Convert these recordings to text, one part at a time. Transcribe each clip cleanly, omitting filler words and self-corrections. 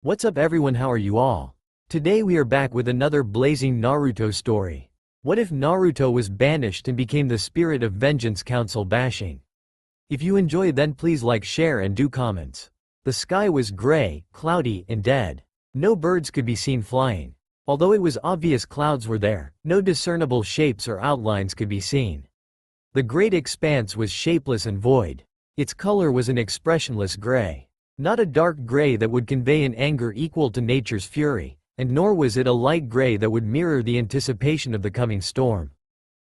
What's up everyone, how are you all? Today we are back with another blazing Naruto story. What if Naruto was banished and became the spirit of vengeance council bashing? If you enjoy then please like, share and do comments. The sky was gray, cloudy and dead. No birds could be seen flying. Although it was obvious clouds were there, no discernible shapes or outlines could be seen. The great expanse was shapeless and void. Its color was an expressionless gray. Not a dark gray that would convey an anger equal to nature's fury, and nor was it a light gray that would mirror the anticipation of the coming storm.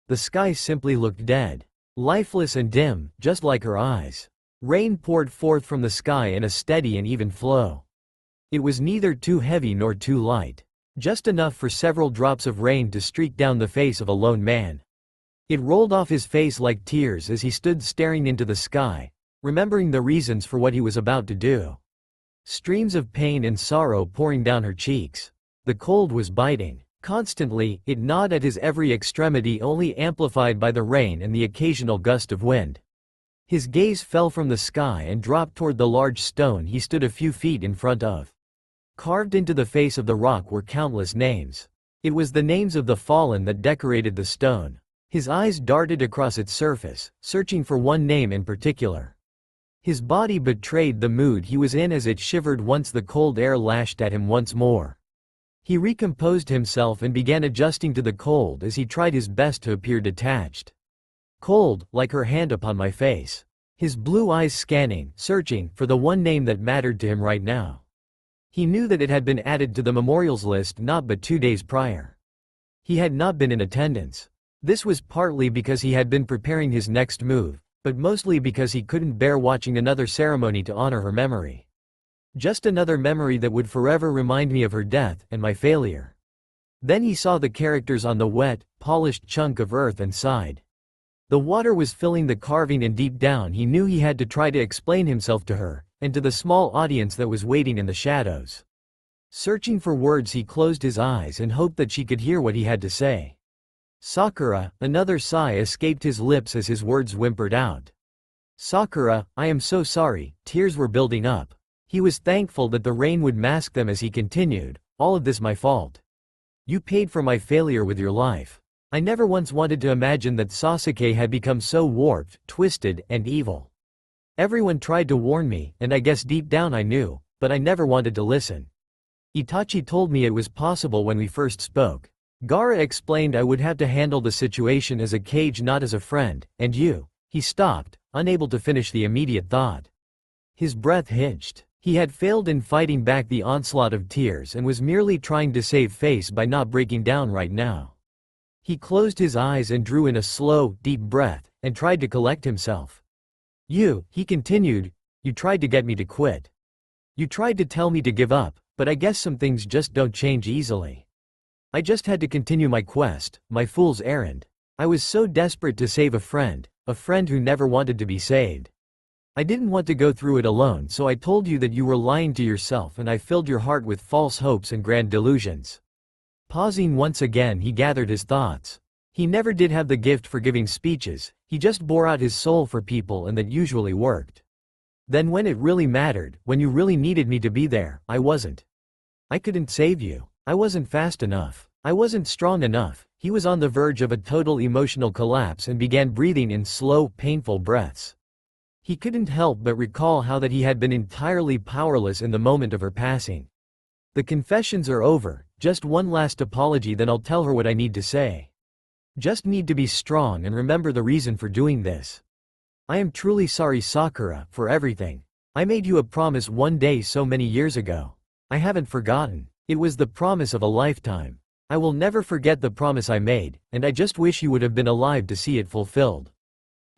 The sky simply looked dead. Lifeless and dim, just like her eyes. Rain poured forth from the sky in a steady and even flow. It was neither too heavy nor too light. Just enough for several drops of rain to streak down the face of a lone man. It rolled off his face like tears as he stood staring into the sky, remembering the reasons for what he was about to do. Streams of pain and sorrow pouring down her cheeks. The cold was biting. Constantly, it gnawed at his every extremity, only amplified by the rain and the occasional gust of wind. His gaze fell from the sky and dropped toward the large stone he stood a few feet in front of. Carved into the face of the rock were countless names. It was the names of the fallen that decorated the stone. His eyes darted across its surface, searching for one name in particular. His body betrayed the mood he was in as it shivered once the cold air lashed at him once more. He recomposed himself and began adjusting to the cold as he tried his best to appear detached. Cold, like her hand upon my face. His blue eyes scanning, searching, for the one name that mattered to him right now. He knew that it had been added to the memorials list not but 2 days prior. He had not been in attendance. This was partly because he had been preparing his next move, but mostly because he couldn't bear watching another ceremony to honor her memory. Just another memory that would forever remind me of her death and my failure. Then he saw the characters on the wet, polished chunk of earth and sighed. The water was filling the carving and deep down he knew he had to try to explain himself to her, and to the small audience that was waiting in the shadows. Searching for words he closed his eyes and hoped that she could hear what he had to say. Sakura, another sigh escaped his lips as his words whimpered out. Sakura, I am so sorry, tears were building up. He was thankful that the rain would mask them as he continued, all of this my fault. You paid for my failure with your life. I never once wanted to imagine that Sasuke had become so warped, twisted, and evil. Everyone tried to warn me, and I guess deep down I knew, but I never wanted to listen. Itachi told me it was possible when we first spoke. Gaara explained I would have to handle the situation as a cage, not as a friend, and you. He stopped, unable to finish the immediate thought. His breath hitched. He had failed in fighting back the onslaught of tears and was merely trying to save face by not breaking down right now. He closed his eyes and drew in a slow, deep breath, and tried to collect himself. He continued, you tried to get me to quit. You tried to tell me to give up, but I guess some things just don't change easily. I just had to continue my quest, my fool's errand. I was so desperate to save a friend who never wanted to be saved. I didn't want to go through it alone, so I told you that you were lying to yourself and I filled your heart with false hopes and grand delusions. Pausing once again, he gathered his thoughts. He never did have the gift for giving speeches, he just bore out his soul for people and that usually worked. Then when it really mattered, when you really needed me to be there, I wasn't. I couldn't save you. I wasn't fast enough. I wasn't strong enough. He was on the verge of a total emotional collapse and began breathing in slow, painful breaths. He couldn't help but recall how that he had been entirely powerless in the moment of her passing. The confessions are over, just one last apology, then I'll tell her what I need to say. Just need to be strong and remember the reason for doing this. I am truly sorry, Sakura, for everything. I made you a promise one day so many years ago. I haven't forgotten. It was the promise of a lifetime. I will never forget the promise I made, and I just wish you would have been alive to see it fulfilled.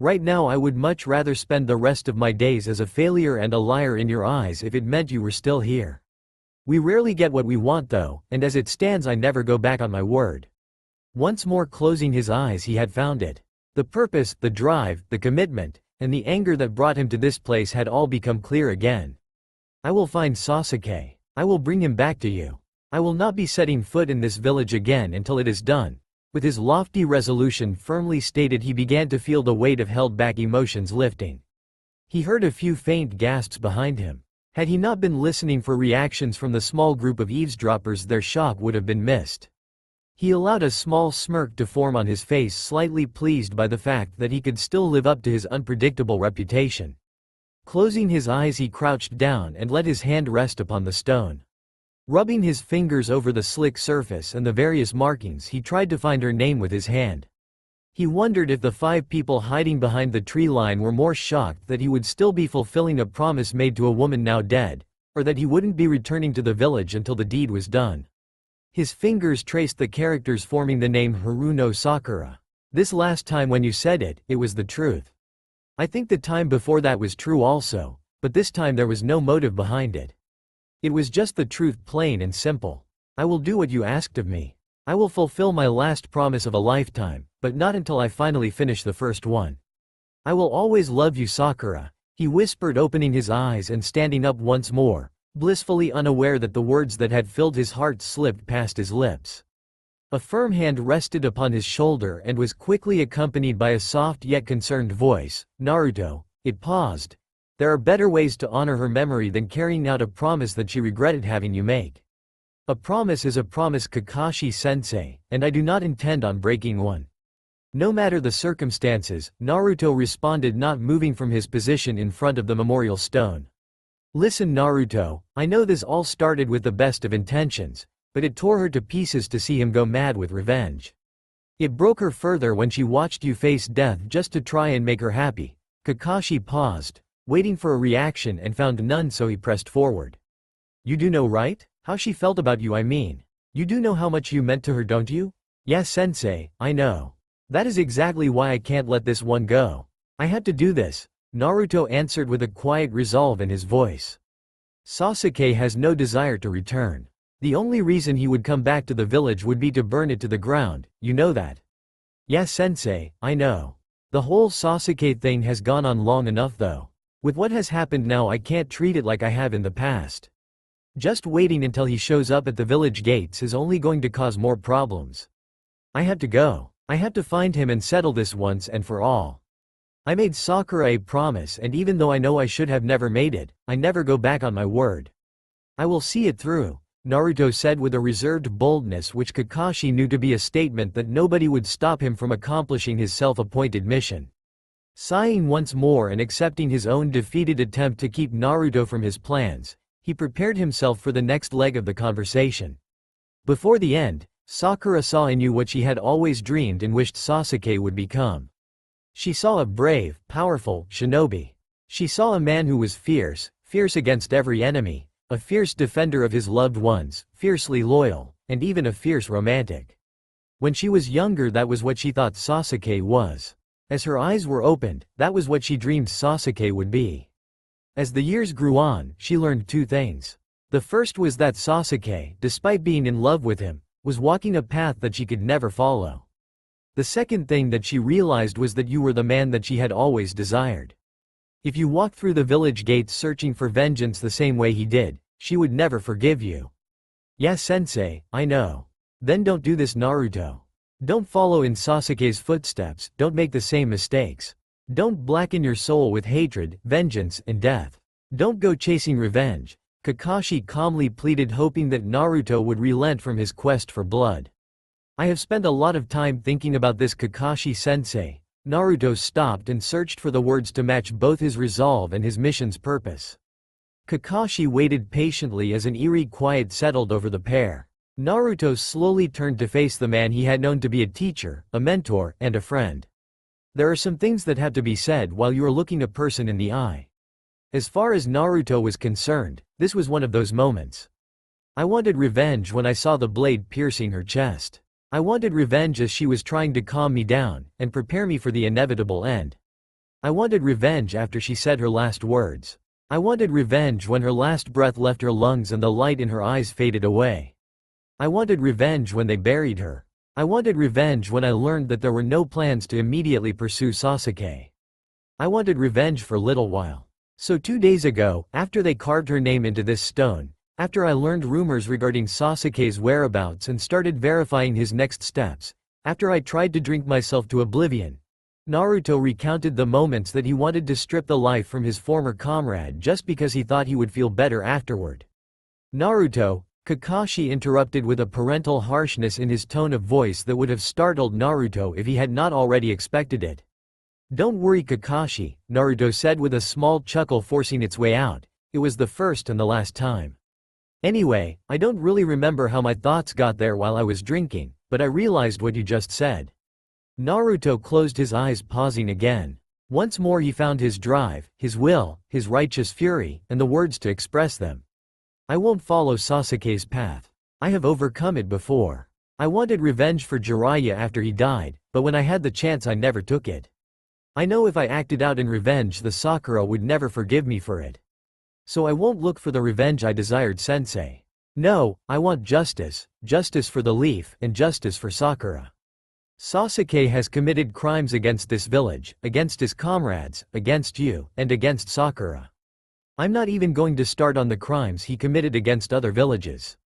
Right now I would much rather spend the rest of my days as a failure and a liar in your eyes if it meant you were still here. We rarely get what we want though, and as it stands I never go back on my word. Once more closing his eyes, he had found it. The purpose, the drive, the commitment, and the anger that brought him to this place had all become clear again. I will find Sasuke. I will bring him back to you. I will not be setting foot in this village again until it is done. With his lofty resolution firmly stated, he began to feel the weight of held back emotions lifting. He heard a few faint gasps behind him. Had he not been listening for reactions from the small group of eavesdroppers, their shock would have been missed. He allowed a small smirk to form on his face, slightly pleased by the fact that he could still live up to his unpredictable reputation. Closing his eyes, he crouched down and let his hand rest upon the stone. Rubbing his fingers over the slick surface and the various markings, he tried to find her name with his hand. He wondered if the 5 people hiding behind the tree line were more shocked that he would still be fulfilling a promise made to a woman now dead, or that he wouldn't be returning to the village until the deed was done. His fingers traced the characters forming the name Haruno Sakura. This last time when you said it, it was the truth. I think the time before that was true also, but this time there was no motive behind it. It was just the truth, plain and simple. I will do what you asked of me. I will fulfill my last promise of a lifetime, but not until I finally finish the first one. I will always love you, Sakura, he whispered, opening his eyes and standing up once more, blissfully unaware that the words that had filled his heart slipped past his lips. A firm hand rested upon his shoulder and was quickly accompanied by a soft yet concerned voice. Naruto. It paused. There are better ways to honor her memory than carrying out a promise that she regretted having you make. A promise is a promise, Kakashi-sensei, and I do not intend on breaking one. No matter the circumstances, Naruto responded, not moving from his position in front of the memorial stone. Listen, Naruto, I know this all started with the best of intentions, but it tore her to pieces to see him go mad with revenge. It broke her further when she watched you face death just to try and make her happy. Kakashi paused, waiting for a reaction, and found none, so he pressed forward. You do know, right? How she felt about you, I mean. You do know how much you meant to her, don't you? Yes, sensei, I know. That is exactly why I can't let this one go. I had to do this, Naruto answered with a quiet resolve in his voice. Sasuke has no desire to return. The only reason he would come back to the village would be to burn it to the ground, you know that. Yes, sensei, I know. The whole Sasuke thing has gone on long enough though. With what has happened now, I can't treat it like I have in the past. Just waiting until he shows up at the village gates is only going to cause more problems. I have to go. I have to find him and settle this once and for all. I made Sakura a promise, and even though I know I should have never made it, I never go back on my word. I will see it through, Naruto said with a reserved boldness which Kakashi knew to be a statement that nobody would stop him from accomplishing his self-appointed mission. Sighing once more and accepting his own defeated attempt to keep Naruto from his plans, he prepared himself for the next leg of the conversation. Before the end, Sakura saw in you what she had always dreamed and wished Sasuke would become. She saw a brave, powerful shinobi. She saw a man who was fierce against every enemy, a fierce defender of his loved ones, fiercely loyal, and even a fierce romantic. When she was younger, that was what she thought Sasuke was. As her eyes were opened, that was what she dreamed Sasuke would be. As the years grew on, she learned 2 things. The first was that Sasuke, despite being in love with him, was walking a path that she could never follow. The second thing that she realized was that you were the man that she had always desired. If you walked through the village gates searching for vengeance the same way he did, she would never forgive you. Yes, sensei, I know. Then don't do this, Naruto. Don't follow in Sasuke's footsteps, don't make the same mistakes. Don't blacken your soul with hatred, vengeance, and death. Don't go chasing revenge, Kakashi calmly pleaded, hoping that Naruto would relent from his quest for blood. I have spent a lot of time thinking about this, Kakashi-sensei. Naruto stopped and searched for the words to match both his resolve and his mission's purpose. Kakashi waited patiently as an eerie quiet settled over the pair. Naruto slowly turned to face the man he had known to be a teacher, a mentor, and a friend. There are some things that have to be said while you are looking a person in the eye. As far as Naruto was concerned, this was one of those moments. I wanted revenge when I saw the blade piercing her chest. I wanted revenge as she was trying to calm me down and prepare me for the inevitable end. I wanted revenge after she said her last words. I wanted revenge when her last breath left her lungs and the light in her eyes faded away. I wanted revenge when they buried her. I wanted revenge when I learned that there were no plans to immediately pursue Sasuke. I wanted revenge for a little while. So 2 days ago, after they carved her name into this stone, after I learned rumors regarding Sasuke's whereabouts and started verifying his next steps, after I tried to drink myself to oblivion, Naruto recounted the moments that he wanted to strip the life from his former comrade just because he thought he would feel better afterward. Naruto, Kakashi interrupted with a parental harshness in his tone of voice that would have startled Naruto if he had not already expected it. "Don't worry, Kakashi," Naruto said with a small chuckle forcing its way out. "It was the first and the last time. Anyway, I don't really remember how my thoughts got there while I was drinking, but I realized what you just said." Naruto closed his eyes, pausing again. Once more he found his drive, his will, his righteous fury, and the words to express them. "I won't follow Sasuke's path. I have overcome it before. I wanted revenge for Jiraiya after he died, but when I had the chance I never took it. I know if I acted out in revenge the Sakura would never forgive me for it. So I won't look for the revenge I desired, sensei. No, I want justice, justice for the leaf, and justice for Sakura. Sasuke has committed crimes against this village, against his comrades, against you, and against Sakura. I'm not even going to start on the crimes he committed against other villages.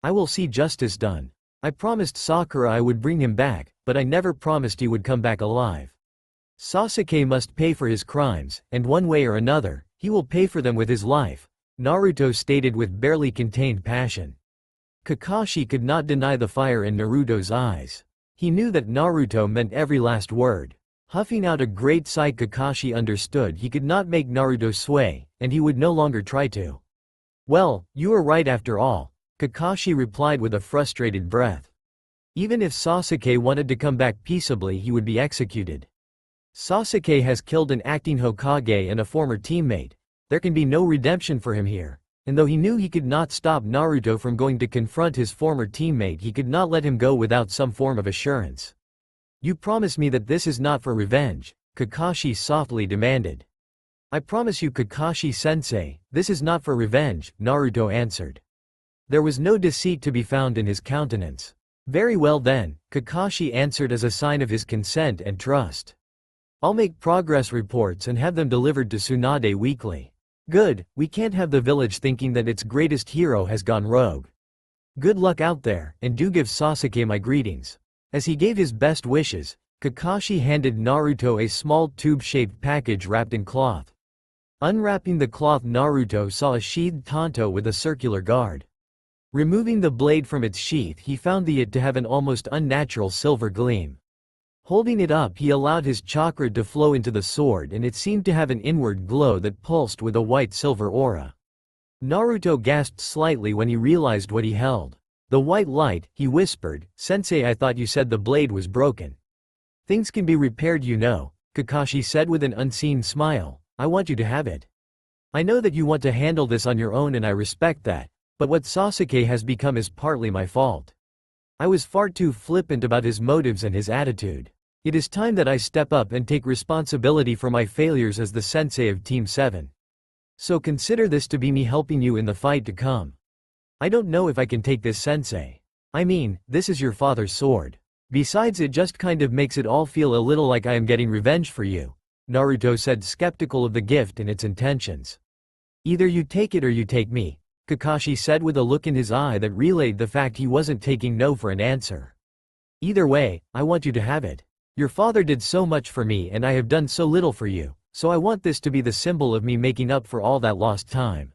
I will see justice done. I promised Sakura I would bring him back, but I never promised he would come back alive. Sasuke must pay for his crimes, and one way or another, he will pay for them with his life," Naruto stated with barely contained passion. Kakashi could not deny the fire in Naruto's eyes. He knew that Naruto meant every last word. Huffing out a great sigh, Kakashi understood he could not make Naruto sway, and he would no longer try to. "Well, you are right after all," Kakashi replied with a frustrated breath. "Even if Sasuke wanted to come back peaceably, he would be executed. Sasuke has killed an acting Hokage and a former teammate. There can be no redemption for him here." And though he knew he could not stop Naruto from going to confront his former teammate, he could not let him go without some form of assurance. "You promise me that this is not for revenge?" Kakashi softly demanded. "I promise you, Kakashi-sensei, this is not for revenge," Naruto answered. There was no deceit to be found in his countenance. "Very well then," Kakashi answered as a sign of his consent and trust. "I'll make progress reports and have them delivered to Tsunade weekly." "Good, we can't have the village thinking that its greatest hero has gone rogue. Good luck out there, and do give Sasuke my greetings." As he gave his best wishes, Kakashi handed Naruto a small tube-shaped package wrapped in cloth. Unwrapping the cloth, Naruto saw a sheathed tanto with a circular guard. Removing the blade from its sheath, he found it to have an almost unnatural silver gleam. Holding it up, he allowed his chakra to flow into the sword, and it seemed to have an inward glow that pulsed with a white-silver aura. Naruto gasped slightly when he realized what he held. "The white light," he whispered. "Sensei, I thought you said the blade was broken." "Things can be repaired, you know," Kakashi said with an unseen smile. "I want you to have it. I know that you want to handle this on your own and I respect that, but what Sasuke has become is partly my fault. I was far too flippant about his motives and his attitude. It is time that I step up and take responsibility for my failures as the sensei of Team 7. So consider this to be me helping you in the fight to come. I don't know if I can take this, sensei. I mean, this is your father's sword. Besides, it just kind of makes it all feel a little like I am getting revenge for you," Naruto said, skeptical of the gift and its intentions. "Either you take it or you take me," Kakashi said with a look in his eye that relayed the fact he wasn't taking no for an answer. "Either way, I want you to have it. Your father did so much for me and I have done so little for you, so I want this to be the symbol of me making up for all that lost time.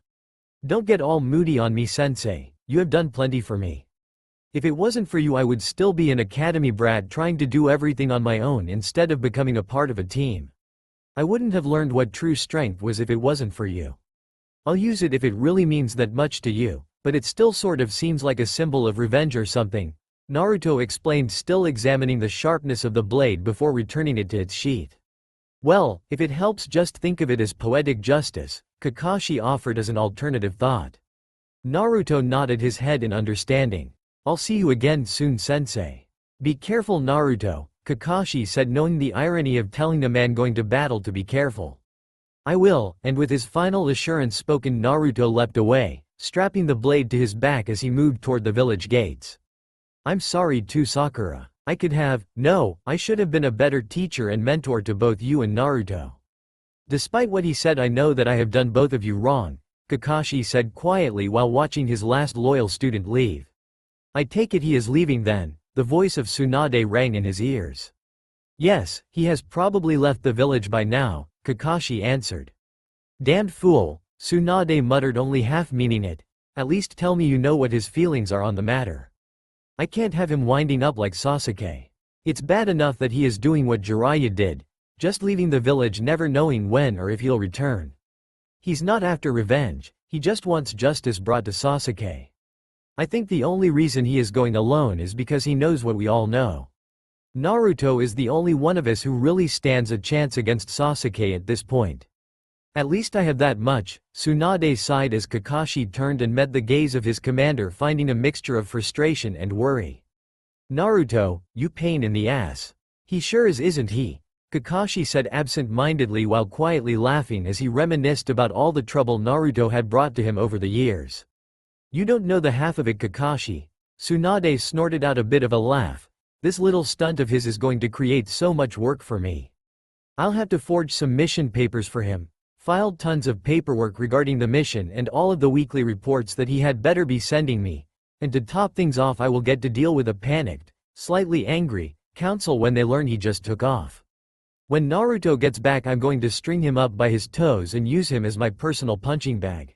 Don't get all moody on me, sensei, you have done plenty for me. If it wasn't for you I would still be an academy brat trying to do everything on my own instead of becoming a part of a team. I wouldn't have learned what true strength was if it wasn't for you. I'll use it if it really means that much to you, but it still sort of seems like a symbol of revenge or something," Naruto explained, still examining the sharpness of the blade before returning it to its sheath. "Well, if it helps, just think of it as poetic justice," Kakashi offered as an alternative thought. Naruto nodded his head in understanding. "I'll see you again soon, sensei." "Be careful, Naruto," Kakashi said, knowing the irony of telling a man going to battle to be careful. "I will," and with his final assurance spoken, Naruto leapt away, strapping the blade to his back as he moved toward the village gates. "I'm sorry too, Sakura. I should have been a better teacher and mentor to both you and Naruto. Despite what he said, I know that I have done both of you wrong," Kakashi said quietly while watching his last loyal student leave. "I take it he is leaving then," the voice of Tsunade rang in his ears. Yes, he has probably left the village by now, Kakashi answered. Damned fool, Tsunade muttered, only half meaning it. At least tell me you know what his feelings are on the matter. I can't have him winding up like Sasuke. It's bad enough that he is doing what Jiraiya did, just leaving the village never knowing when or if he'll return. He's not after revenge, he just wants justice brought to Sasuke. I think the only reason he is going alone is because he knows what we all know. Naruto is the only one of us who really stands a chance against Sasuke at this point. At least I have that much, Tsunade sighed as Kakashi turned and met the gaze of his commander, finding a mixture of frustration and worry. Naruto, you pain in the ass. He sure is, isn't he? Kakashi said absent-mindedly while quietly laughing as he reminisced about all the trouble Naruto had brought to him over the years. You don't know the half of it, Kakashi. Tsunade snorted out a bit of a laugh. This little stunt of his is going to create so much work for me. I'll have to forge some mission papers for him, filed tons of paperwork regarding the mission and all of the weekly reports that he had better be sending me, and to top things off I will get to deal with a panicked, slightly angry, council when they learn he just took off. When Naruto gets back I'm going to string him up by his toes and use him as my personal punching bag.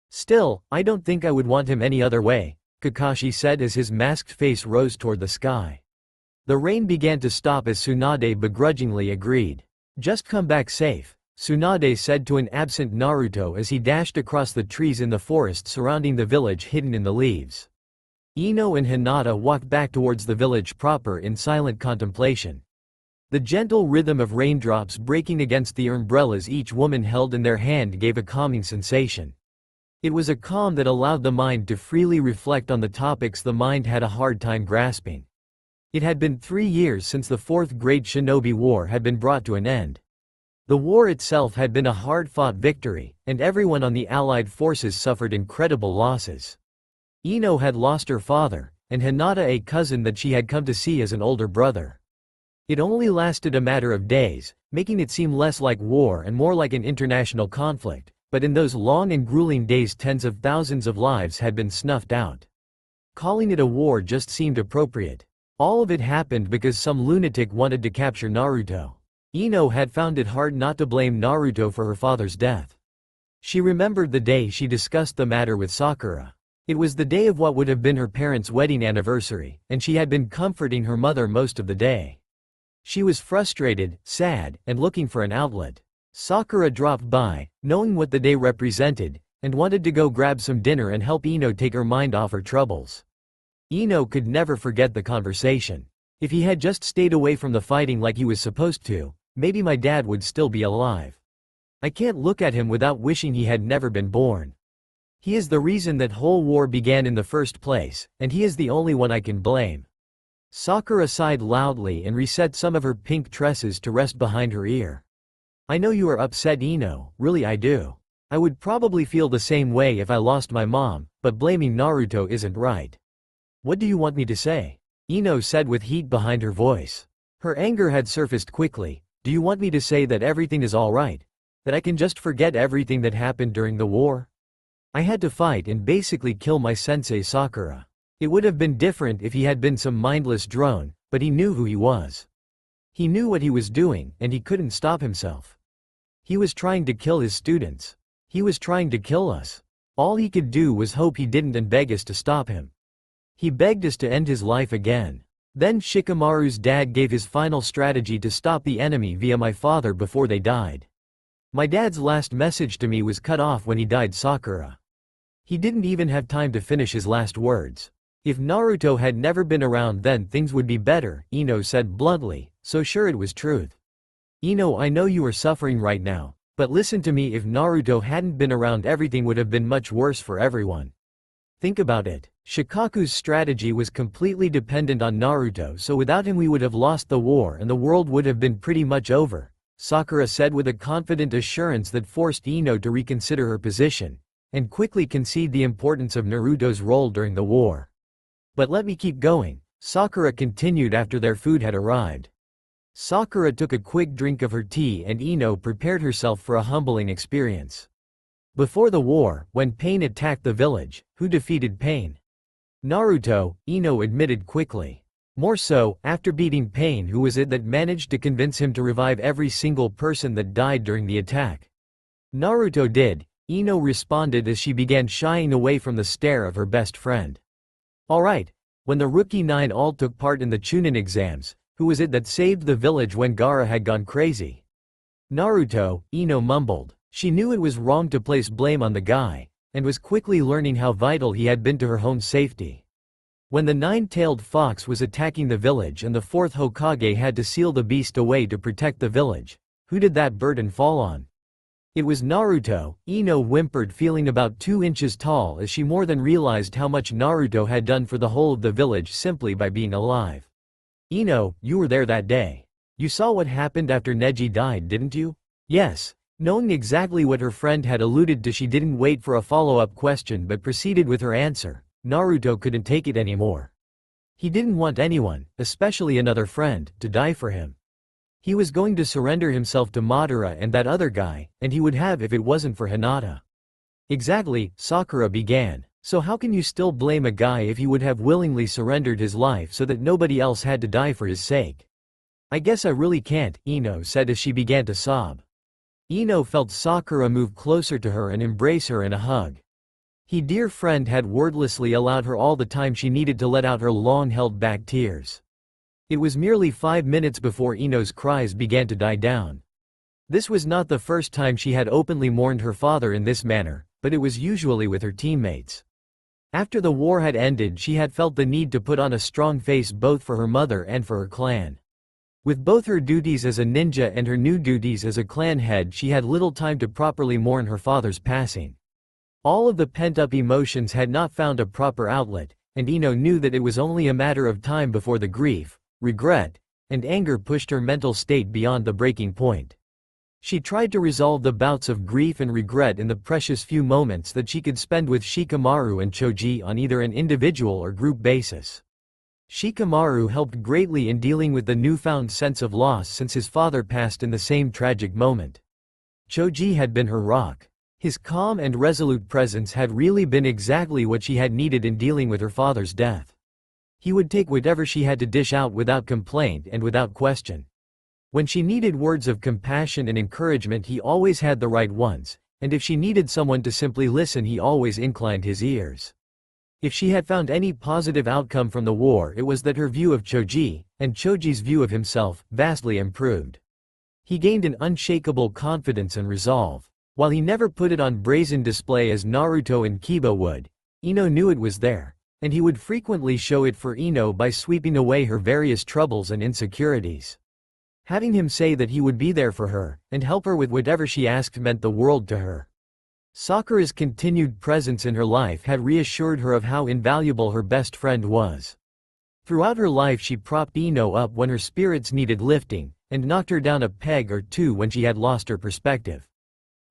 Still, I don't think I would want him any other way, Kakashi said as his masked face rose toward the sky. The rain began to stop as Tsunade begrudgingly agreed. Just come back safe, Tsunade said to an absent Naruto as he dashed across the trees in the forest surrounding the village hidden in the leaves. Ino and Hinata walked back towards the village proper in silent contemplation. The gentle rhythm of raindrops breaking against the umbrellas each woman held in their hand gave a calming sensation. It was a calm that allowed the mind to freely reflect on the topics the mind had a hard time grasping. It had been 3 years since the Fourth Great Shinobi War had been brought to an end. The war itself had been a hard-fought victory, and everyone on the Allied forces suffered incredible losses. Ino had lost her father, and Hinata a cousin that she had come to see as an older brother. It only lasted a matter of days, making it seem less like war and more like an international conflict, but in those long and grueling days tens of thousands of lives had been snuffed out. Calling it a war just seemed appropriate. All of it happened because some lunatic wanted to capture Naruto. Ino had found it hard not to blame Naruto for her father's death. She remembered the day she discussed the matter with Sakura. It was the day of what would have been her parents' wedding anniversary, and she had been comforting her mother most of the day. She was frustrated, sad, and looking for an outlet. Sakura dropped by, knowing what the day represented, and wanted to go grab some dinner and help Ino take her mind off her troubles. Ino could never forget the conversation. If he had just stayed away from the fighting like he was supposed to, maybe my dad would still be alive. I can't look at him without wishing he had never been born. He is the reason that whole war began in the first place, and he is the only one I can blame. Sakura sighed loudly and reset some of her pink tresses to rest behind her ear. I know you are upset, Ino, really I do. I would probably feel the same way if I lost my mom, but blaming Naruto isn't right. What do you want me to say? Ino said with heat behind her voice. Her anger had surfaced quickly. Do you want me to say that everything is alright? That I can just forget everything that happened during the war? I had to fight and basically kill my sensei Sakura. It would have been different if he had been some mindless drone, but he knew who he was. He knew what he was doing, and he couldn't stop himself. He was trying to kill his students. He was trying to kill us. All he could do was hope he didn't and beg us to stop him. He begged us to end his life again. Then Shikamaru's dad gave his final strategy to stop the enemy via my father before they died. My dad's last message to me was cut off when he died, Sakura. He didn't even have time to finish his last words. If Naruto had never been around then things would be better, Ino said bluntly, so sure it was truth. Ino, I know you are suffering right now, but listen to me, if Naruto hadn't been around everything would have been much worse for everyone. Think about it. Shikaku's strategy was completely dependent on Naruto, so without him we would have lost the war and the world would have been pretty much over, Sakura said with a confident assurance that forced Ino to reconsider her position, and quickly concede the importance of Naruto's role during the war. But let me keep going, Sakura continued after their food had arrived. Sakura took a quick drink of her tea and Ino prepared herself for a humbling experience. Before the war, when Pain attacked the village, who defeated Pain? Naruto, Ino admitted quickly. More so, after beating Pain, who was it that managed to convince him to revive every single person that died during the attack? Naruto did, Ino responded as she began shying away from the stare of her best friend. Alright, when the Rookie 9 all took part in the Chunin exams, who was it that saved the village when Gaara had gone crazy? Naruto, Ino mumbled. She knew it was wrong to place blame on the guy, and was quickly learning how vital he had been to her home's safety. When the nine-tailed fox was attacking the village and the fourth Hokage had to seal the beast away to protect the village, who did that burden fall on? It was Naruto, Ino whimpered, feeling about 2 inches tall as she more than realized how much Naruto had done for the whole of the village simply by being alive. Ino, you were there that day. You saw what happened after Neji died, didn't you? Yes. Knowing exactly what her friend had alluded to, she didn't wait for a follow-up question but proceeded with her answer. Naruto couldn't take it anymore. He didn't want anyone, especially another friend, to die for him. He was going to surrender himself to Madara and that other guy, and he would have if it wasn't for Hinata. Exactly, Sakura began. So how can you still blame a guy if he would have willingly surrendered his life so that nobody else had to die for his sake? I guess I really can't, Ino said as she began to sob. Ino felt Sakura move closer to her and embrace her in a hug. Her dear friend had wordlessly allowed her all the time she needed to let out her long-held-back tears. It was merely 5 minutes before Ino's cries began to die down. This was not the first time she had openly mourned her father in this manner, but it was usually with her teammates. After the war had ended, she had felt the need to put on a strong face both for her mother and for her clan. With both her duties as a ninja and her new duties as a clan head, she had little time to properly mourn her father's passing. All of the pent-up emotions had not found a proper outlet, and Ino knew that it was only a matter of time before the grief, regret, and anger pushed her mental state beyond the breaking point. She tried to resolve the bouts of grief and regret in the precious few moments that she could spend with Shikamaru and Choji on either an individual or group basis. Shikamaru helped greatly in dealing with the newfound sense of loss since his father passed in the same tragic moment. Choji had been her rock. His calm and resolute presence had really been exactly what she had needed in dealing with her father's death. He would take whatever she had to dish out without complaint and without question. When she needed words of compassion and encouragement, he always had the right ones, and if she needed someone to simply listen, he always inclined his ears. If she had found any positive outcome from the war, it was that her view of Choji, and Choji's view of himself, vastly improved. He gained an unshakable confidence and resolve. While he never put it on brazen display as Naruto and Kiba would, Ino knew it was there, and he would frequently show it for Ino by sweeping away her various troubles and insecurities. Having him say that he would be there for her, and help her with whatever she asked meant the world to her. Sakura's continued presence in her life had reassured her of how invaluable her best friend was. Throughout her life she propped Ino up when her spirits needed lifting, and knocked her down a peg or two when she had lost her perspective.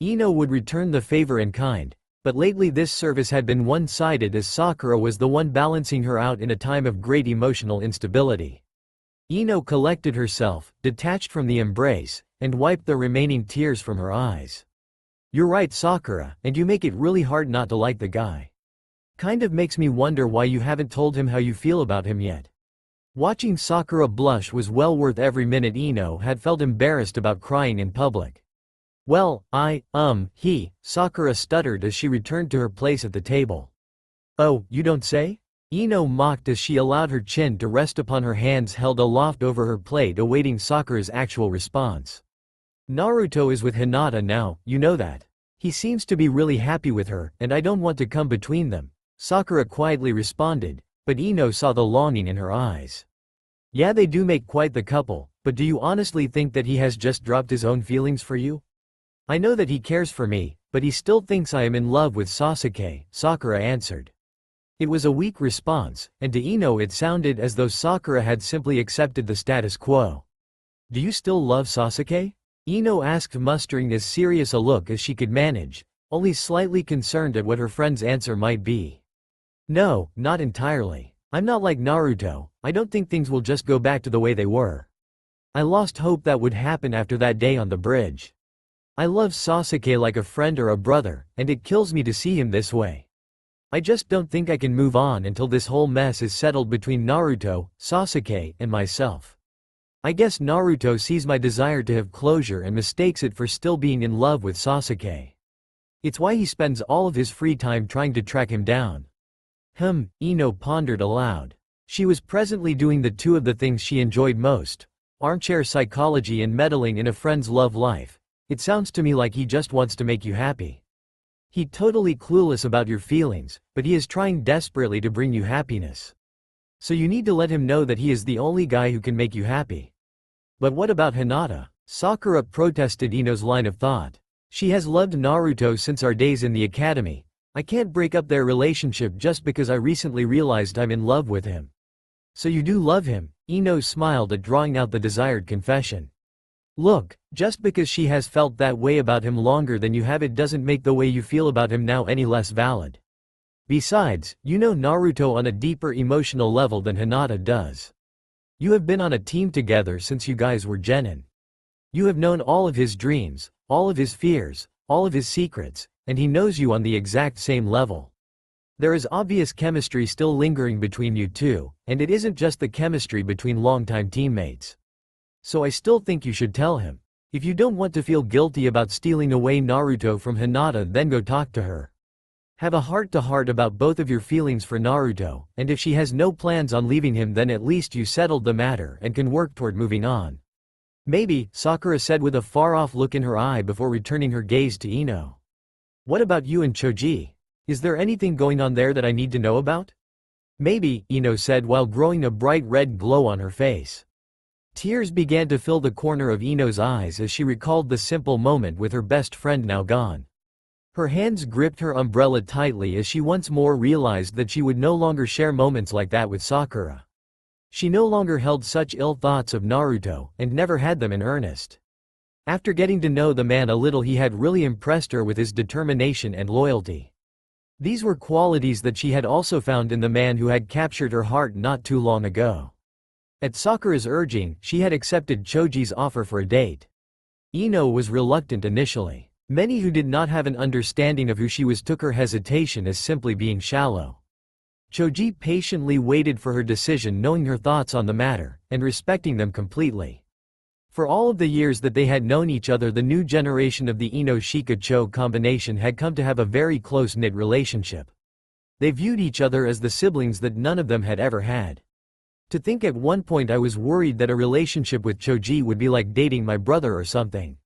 Ino would return the favor in kind, but lately this service had been one-sided as Sakura was the one balancing her out in a time of great emotional instability. Ino collected herself, detached from the embrace, and wiped the remaining tears from her eyes. You're right, Sakura, and you make it really hard not to like the guy. Kind of makes me wonder why you haven't told him how you feel about him yet. Watching Sakura blush was well worth every minute. Ino had felt embarrassed about crying in public. Well, Sakura stuttered as she returned to her place at the table. Oh, you don't say? Ino mocked as she allowed her chin to rest upon her hands held aloft over her plate, awaiting Sakura's actual response. Naruto is with Hinata now, you know that. He seems to be really happy with her, and I don't want to come between them, Sakura quietly responded, but Ino saw the longing in her eyes. Yeah, they do make quite the couple, but do you honestly think that he has just dropped his own feelings for you? I know that he cares for me, but he still thinks I am in love with Sasuke, Sakura answered. It was a weak response, and to Ino it sounded as though Sakura had simply accepted the status quo. Do you still love Sasuke? Ino asked, mustering as serious a look as she could manage, only slightly concerned at what her friend's answer might be. No, not entirely. I'm not like Naruto, I don't think things will just go back to the way they were. I lost hope that would happen after that day on the bridge. I love Sasuke like a friend or a brother, and it kills me to see him this way. I just don't think I can move on until this whole mess is settled between Naruto, Sasuke, and myself. I guess Naruto sees my desire to have closure and mistakes it for still being in love with Sasuke. It's why he spends all of his free time trying to track him down. Ino pondered aloud. She was presently doing the two of the things she enjoyed most: armchair psychology and meddling in a friend's love life. It sounds to me like he just wants to make you happy. He's totally clueless about your feelings, but he is trying desperately to bring you happiness. So you need to let him know that he is the only guy who can make you happy. But what about Hinata? Sakura protested Ino's line of thought. She has loved Naruto since our days in the academy. I can't break up their relationship just because I recently realized I'm in love with him. So you do love him? Ino smiled at drawing out the desired confession. Look, just because she has felt that way about him longer than you have, it doesn't make the way you feel about him now any less valid. Besides, you know Naruto on a deeper emotional level than Hinata does. You have been on a team together since you guys were genin. You have known all of his dreams, all of his fears, all of his secrets, and he knows you on the exact same level. There is obvious chemistry still lingering between you two, and it isn't just the chemistry between longtime teammates. So I still think you should tell him. If you don't want to feel guilty about stealing away Naruto from Hinata, then go talk to her. Have a heart-to-heart about both of your feelings for Naruto, and if she has no plans on leaving him, then at least you settled the matter and can work toward moving on. Maybe, Sakura said with a far-off look in her eye before returning her gaze to Ino. What about you and Choji? Is there anything going on there that I need to know about? Maybe, Ino said while growing a bright red glow on her face. Tears began to fill the corner of Ino's eyes as she recalled the simple moment with her best friend now gone. Her hands gripped her umbrella tightly as she once more realized that she would no longer share moments like that with Sakura. She no longer held such ill thoughts of Naruto, and never had them in earnest. After getting to know the man a little, he had really impressed her with his determination and loyalty. These were qualities that she had also found in the man who had captured her heart not too long ago. At Sakura's urging, she had accepted Choji's offer for a date. Ino was reluctant initially. Many who did not have an understanding of who she was took her hesitation as simply being shallow. Choji patiently waited for her decision, knowing her thoughts on the matter, and respecting them completely. For all of the years that they had known each other, the new generation of the Ino-Shika-Cho combination had come to have a very close-knit relationship. They viewed each other as the siblings that none of them had ever had. To think at one point I was worried that a relationship with Choji would be like dating my brother or something.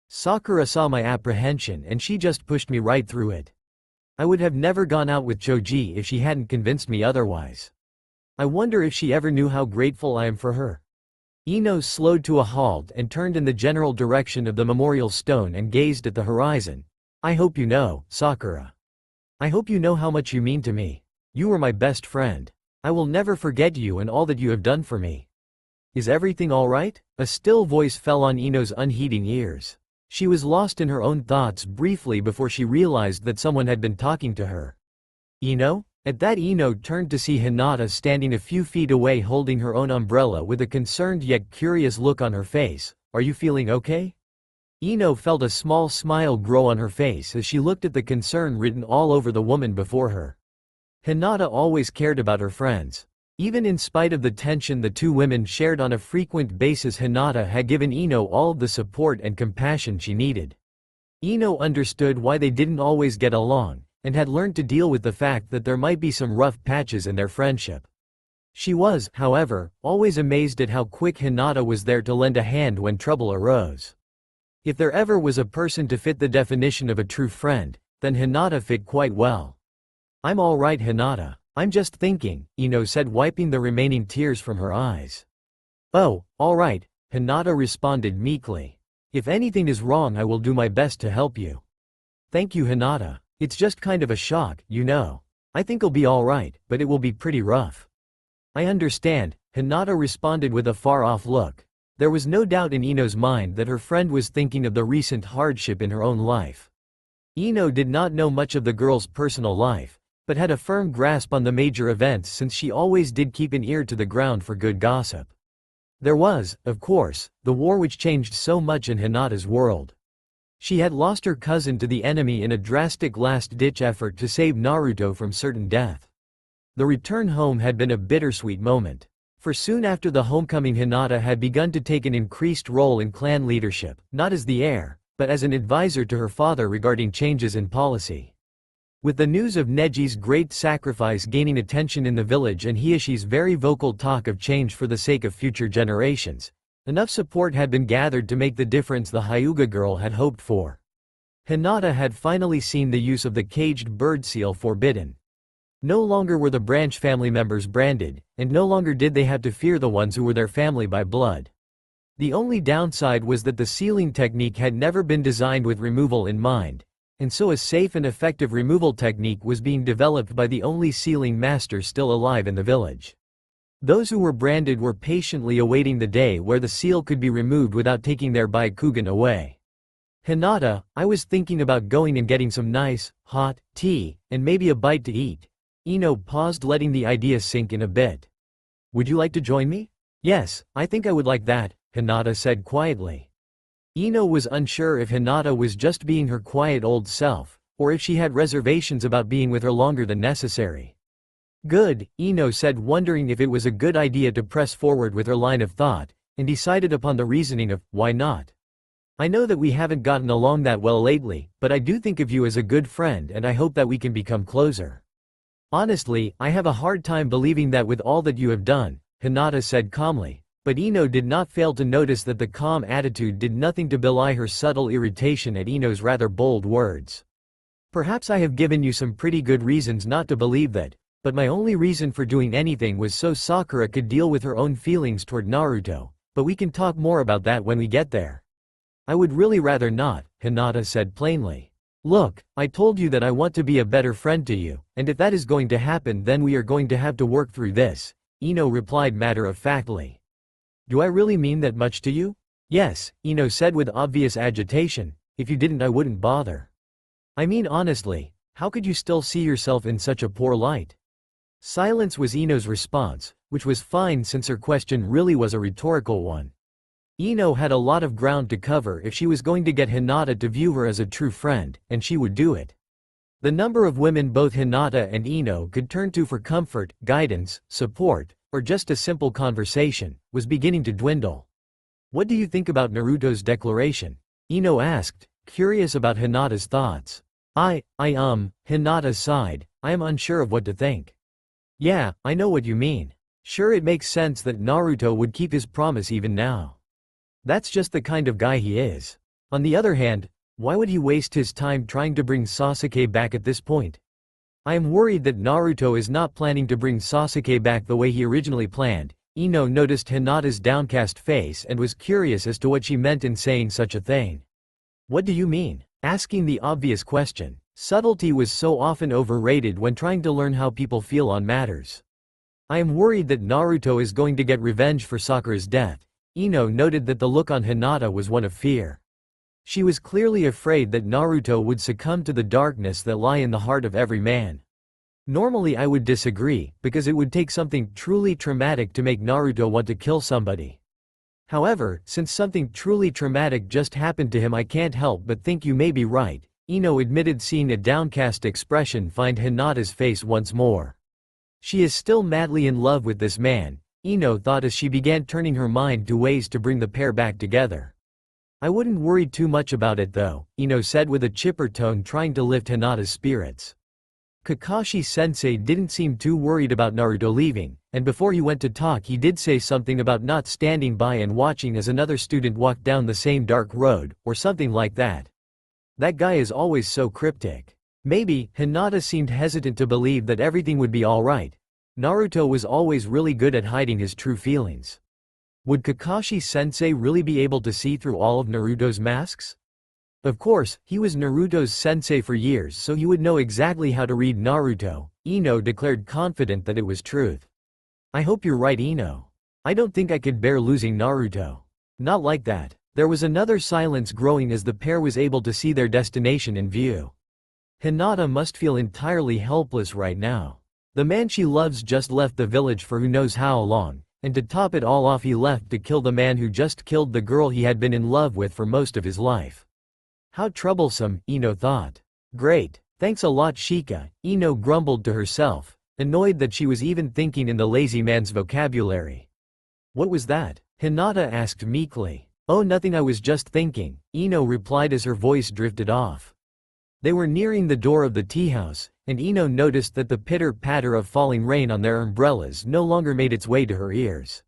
Sakura saw my apprehension and she just pushed me right through it. I would have never gone out with Choji if she hadn't convinced me otherwise. I wonder if she ever knew how grateful I am for her. Ino slowed to a halt and turned in the general direction of the memorial stone and gazed at the horizon. I hope you know, Sakura. I hope you know how much you mean to me. You were my best friend. I will never forget you and all that you have done for me. Is everything all right? A still voice fell on Ino's unheeding ears. She was lost in her own thoughts briefly before she realized that someone had been talking to her. Ino? At that, Ino turned to see Hinata standing a few feet away holding her own umbrella with a concerned yet curious look on her face. Are you feeling okay? Ino felt a small smile grow on her face as she looked at the concern written all over the woman before her. Hinata always cared about her friends. Even in spite of the tension the two women shared on a frequent basis, Hinata had given Ino all of the support and compassion she needed. Ino understood why they didn't always get along, and had learned to deal with the fact that there might be some rough patches in their friendship. She was, however, always amazed at how quick Hinata was there to lend a hand when trouble arose. If there ever was a person to fit the definition of a true friend, then Hinata fit quite well. I'm all right, Hinata. I'm just thinking, Ino said, wiping the remaining tears from her eyes. Oh, all right, Hinata responded meekly. If anything is wrong, I will do my best to help you. Thank you, Hinata. It's just kind of a shock, you know. I think I'll be all right, but it will be pretty rough. I understand, Hinata responded with a far-off look. There was no doubt in Ino's mind that her friend was thinking of the recent hardship in her own life. Ino did not know much of the girl's personal life, but had a firm grasp on the major events since she always did keep an ear to the ground for good gossip. There was, of course, the war which changed so much in Hinata's world. She had lost her cousin to the enemy in a drastic last-ditch effort to save Naruto from certain death. The return home had been a bittersweet moment. For soon after the homecoming, Hinata had begun to take an increased role in clan leadership, not as the heir, but as an advisor to her father regarding changes in policy. With the news of Neji's great sacrifice gaining attention in the village and Hiashi's very vocal talk of change for the sake of future generations, enough support had been gathered to make the difference the Hyuga girl had hoped for. Hinata had finally seen the use of the caged bird seal forbidden. No longer were the branch family members branded, and no longer did they have to fear the ones who were their family by blood. The only downside was that the sealing technique had never been designed with removal in mind, and so a safe and effective removal technique was being developed by the only sealing master still alive in the village. Those who were branded were patiently awaiting the day where the seal could be removed without taking their Byakugan away. "Hinata, I was thinking about going and getting some nice, hot, tea, and maybe a bite to eat." Ino paused, letting the idea sink in a bit. "Would you like to join me?" "Yes, I think I would like that," Hinata said quietly. Ino was unsure if Hinata was just being her quiet old self, or if she had reservations about being with her longer than necessary. "Good," Ino said, wondering if it was a good idea to press forward with her line of thought, and decided upon the reasoning of, why not? "I know that we haven't gotten along that well lately, but I do think of you as a good friend and I hope that we can become closer." "Honestly, I have a hard time believing that with all that you have done," Hinata said calmly, but Ino did not fail to notice that the calm attitude did nothing to belie her subtle irritation at Ino's rather bold words. "Perhaps I have given you some pretty good reasons not to believe that, but my only reason for doing anything was so Sakura could deal with her own feelings toward Naruto, but we can talk more about that when we get there." "I would really rather not," Hinata said plainly. "Look, I told you that I want to be a better friend to you, and if that is going to happen then we are going to have to work through this," Ino replied matter-of-factly. "Do I really mean that much to you?" "Yes," Ino said with obvious agitation, "if you didn't I wouldn't bother. I mean honestly, how could you still see yourself in such a poor light?" Silence was Ino's response, which was fine since her question really was a rhetorical one. Ino had a lot of ground to cover if she was going to get Hinata to view her as a true friend, and she would do it. The number of women both Hinata and Ino could turn to for comfort, guidance, support, or just a simple conversation, was beginning to dwindle. "What do you think about Naruto's declaration?" Ino asked, curious about Hinata's thoughts. Hinata sighed, "I am unsure of what to think." "Yeah, I know what you mean. Sure, it makes sense that Naruto would keep his promise even now. That's just the kind of guy he is. On the other hand, why would he waste his time trying to bring Sasuke back at this point? I am worried that Naruto is not planning to bring Sasuke back the way he originally planned." Ino noticed Hinata's downcast face and was curious as to what she meant in saying such a thing. "What do you mean?" Asking the obvious question. Subtlety was so often overrated when trying to learn how people feel on matters. "I am worried that Naruto is going to get revenge for Sakura's death." Ino noted that the look on Hinata was one of fear. She was clearly afraid that Naruto would succumb to the darkness that lie in the heart of every man. Normally I would disagree, because it would take something truly traumatic to make Naruto want to kill somebody. However, since something truly traumatic just happened to him, I can't help but think you may be right, Ino admitted, seeing a downcast expression find Hinata's face once more. She is still madly in love with this man, Ino thought as she began turning her mind to ways to bring the pair back together. "I wouldn't worry too much about it though," Ino said with a chipper tone, trying to lift Hinata's spirits. Kakashi-sensei didn't seem too worried about Naruto leaving, and before he went to talk he did say something about not standing by and watching as another student walked down the same dark road, or something like that. That guy is always so cryptic. Maybe. Hinata seemed hesitant to believe that everything would be alright. Naruto was always really good at hiding his true feelings. Would Kakashi-sensei really be able to see through all of Naruto's masks? Of course, he was Naruto's sensei for years, so he would know exactly how to read Naruto, Ino declared, confident that it was truth. "I hope you're right, Ino. I don't think I could bear losing Naruto." "Not like that." There was another silence growing as the pair was able to see their destination in view. Hinata must feel entirely helpless right now. The man she loves just left the village for who knows how long, and to top it all off he left to kill the man who just killed the girl he had been in love with for most of his life. How troublesome, Ino thought. Great. Thanks a lot Shika, Ino grumbled to herself, annoyed that she was even thinking in the lazy man's vocabulary. What was that? Hinata asked meekly. Oh nothing, I was just thinking, Ino replied as her voice drifted off. They were nearing the door of the tea house, and Ino noticed that the pitter-patter of falling rain on their umbrellas no longer made its way to her ears.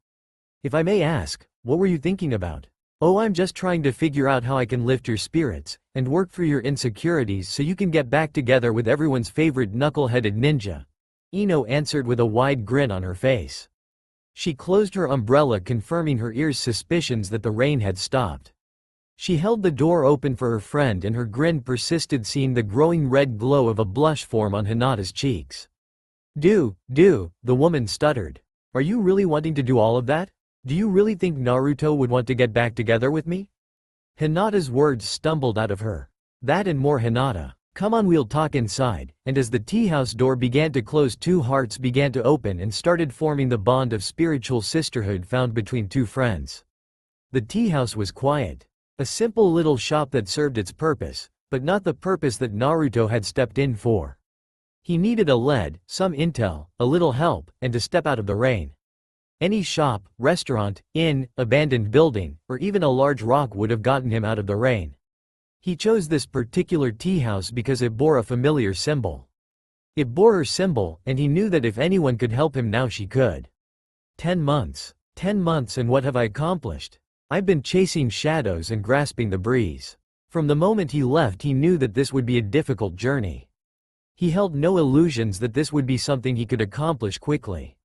If I may ask, what were you thinking about? Oh, I'm just trying to figure out how I can lift your spirits, and work through your insecurities so you can get back together with everyone's favorite knuckle-headed ninja. Ino answered with a wide grin on her face. She closed her umbrella, confirming her ears' suspicions that the rain had stopped. She held the door open for her friend and her grin persisted, seeing the growing red glow of a blush form on Hinata's cheeks. Do, the woman stuttered. Are you really wanting to do all of that? Do you really think Naruto would want to get back together with me? Hinata's words stumbled out of her. That and more Hinata. Come on, we'll talk inside, and as the tea house door began to close, two hearts began to open and started forming the bond of spiritual sisterhood found between two friends. The tea house was quiet. A simple little shop that served its purpose, but not the purpose that Naruto had stepped in for. He needed a lead, some intel, a little help, and to step out of the rain. Any shop, restaurant, inn, abandoned building, or even a large rock would have gotten him out of the rain. He chose this particular tea house because it bore a familiar symbol. It bore her symbol, and he knew that if anyone could help him now she could. 10 months. 10 months, and what have I accomplished? I've been chasing shadows and grasping the breeze. From the moment he left he knew that this would be a difficult journey. He held no illusions that this would be something he could accomplish quickly.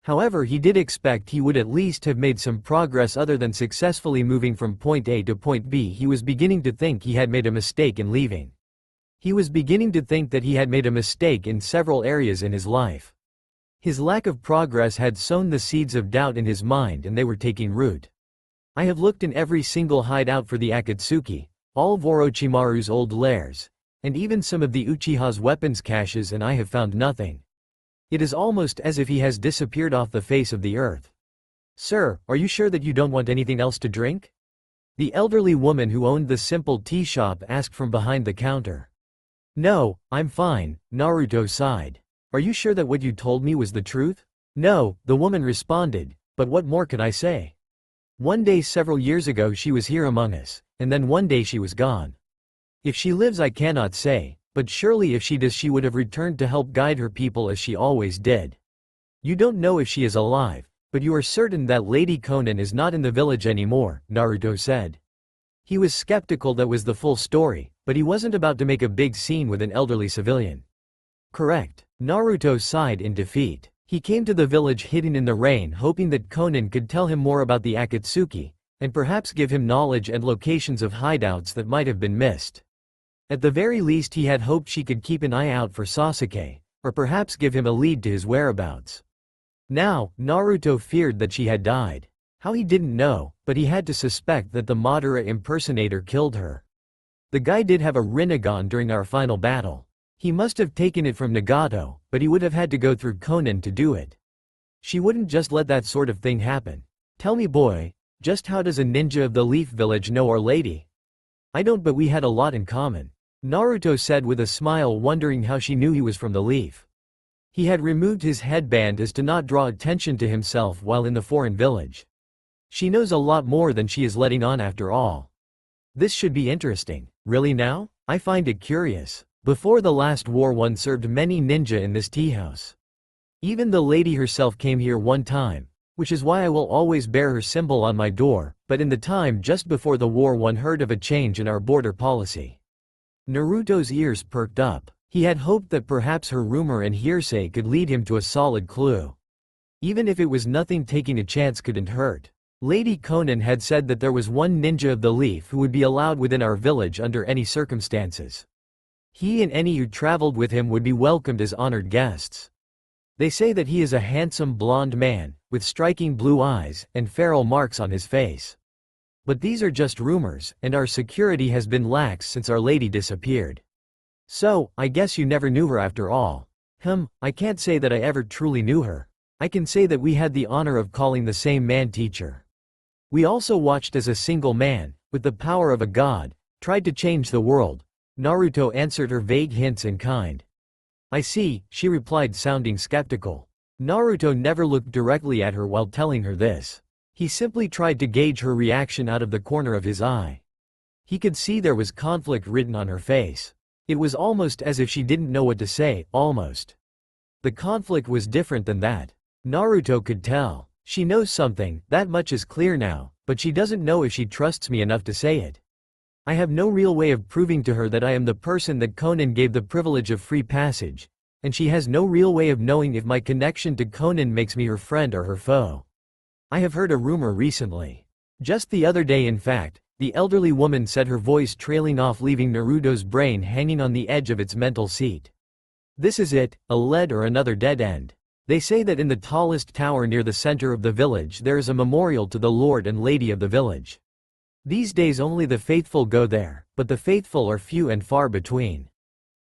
However, he did expect he would at least have made some progress other than successfully moving from point A to point B. He was beginning to think he had made a mistake in leaving. He was beginning to think that he had made a mistake in several areas in his life. His lack of progress had sown the seeds of doubt in his mind and they were taking root. I have looked in every single hideout for the Akatsuki, all of Orochimaru's old lairs, and even some of the Uchiha's weapons caches, and I have found nothing. It is almost as if he has disappeared off the face of the earth. Sir, are you sure that you don't want anything else to drink? The elderly woman who owned the simple tea shop asked from behind the counter. No, I'm fine, Naruto sighed. Are you sure that what you told me was the truth? No, the woman responded, but what more could I say? One day several years ago she was here among us, and then one day she was gone. If she lives I cannot say, but surely if she does she would have returned to help guide her people as she always did. You don't know if she is alive, but you are certain that Lady Konan is not in the village anymore, Naruto said. He was skeptical that was the full story, but he wasn't about to make a big scene with an elderly civilian. Correct. Naruto sighed in defeat. He came to the village hidden in the rain hoping that Konan could tell him more about the Akatsuki, and perhaps give him knowledge and locations of hideouts that might have been missed. At the very least he had hoped she could keep an eye out for Sasuke, or perhaps give him a lead to his whereabouts. Now, Naruto feared that she had died. How he didn't know, but he had to suspect that the Madara impersonator killed her. The guy did have a Rinnegan during our final battle. He must have taken it from Nagato, but he would have had to go through Konan to do it. She wouldn't just let that sort of thing happen. Tell me boy, just how does a ninja of the Leaf Village know our lady? I don't, but we had a lot in common. Naruto said with a smile, wondering how she knew he was from the Leaf. He had removed his headband as to not draw attention to himself while in the foreign village. She knows a lot more than she is letting on after all. This should be interesting. Really now? I find it curious. Before the last war one served many ninja in this tea house. Even the lady herself came here one time, which is why I will always bear her symbol on my door, but in the time just before the war one heard of a change in our border policy. Naruto's ears perked up. He had hoped that perhaps her rumor and hearsay could lead him to a solid clue. Even if it was nothing, taking a chance couldn't hurt. Lady Konan had said that there was one ninja of the Leaf who would be allowed within our village under any circumstances. He and any who traveled with him would be welcomed as honored guests. They say that he is a handsome blonde man, with striking blue eyes, and feral marks on his face. But these are just rumors, and our security has been lax since our lady disappeared. So, I guess you never knew her after all. I can't say that I ever truly knew her. I can say that we had the honor of calling the same man teacher. We also watched as a single man, with the power of a god, Tried to change the world. Naruto answered her vague hints in kind. I see, she replied, sounding skeptical. Naruto never looked directly at her while telling her this. He simply tried to gauge her reaction out of the corner of his eye. He could see there was conflict written on her face. It was almost as if she didn't know what to say, almost. The conflict was different than that. Naruto could tell. She knows something, that much is clear now, but she doesn't know if she trusts me enough to say it. I have no real way of proving to her that I am the person that Conan gave the privilege of free passage, and she has no real way of knowing if my connection to Conan makes me her friend or her foe. I have heard a rumor recently. Just the other day, in fact, the elderly woman said, her voice trailing off, leaving Naruto's brain hanging on the edge of its mental seat. This is it, a lead or another dead end. They say that in the tallest tower near the center of the village there is a memorial to the Lord and Lady of the village. These days only the faithful go there, but the faithful are few and far between.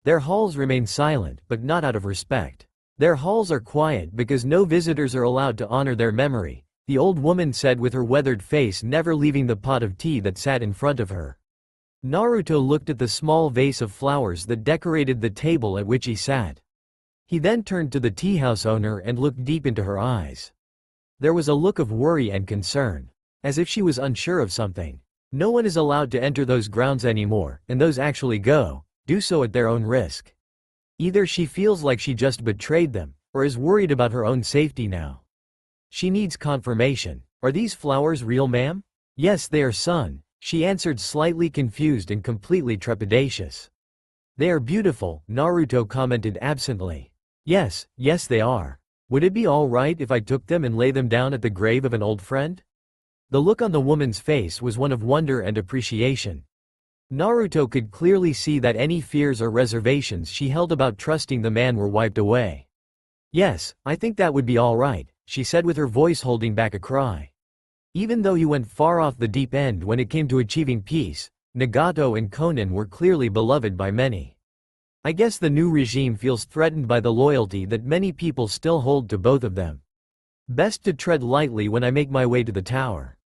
Their halls remain silent, but not out of respect. Their halls are quiet because no visitors are allowed to honor their memory, the old woman said with her weathered face never leaving the pot of tea that sat in front of her. Naruto looked at the small vase of flowers that decorated the table at which he sat. He then turned to the teahouse owner and looked deep into her eyes. There was a look of worry and concern. As if she was unsure of something. No one is allowed to enter those grounds anymore, and those actually go, do so at their own risk. Either she feels like she just betrayed them, or is worried about her own safety now. She needs confirmation. Are these flowers real, ma'am? Yes, they are, son, she answered, slightly confused and completely trepidatious. They are beautiful, Naruto commented absently. Yes, they are. Would it be all right if I took them and lay them down at the grave of an old friend? The look on the woman's face was one of wonder and appreciation. Naruto could clearly see that any fears or reservations she held about trusting the man were wiped away. Yes, I think that would be all right, she said with her voice holding back a cry. Even though he went far off the deep end when it came to achieving peace, Nagato and Conan were clearly beloved by many. I guess the new regime feels threatened by the loyalty that many people still hold to both of them. Best to tread lightly when I make my way to the tower.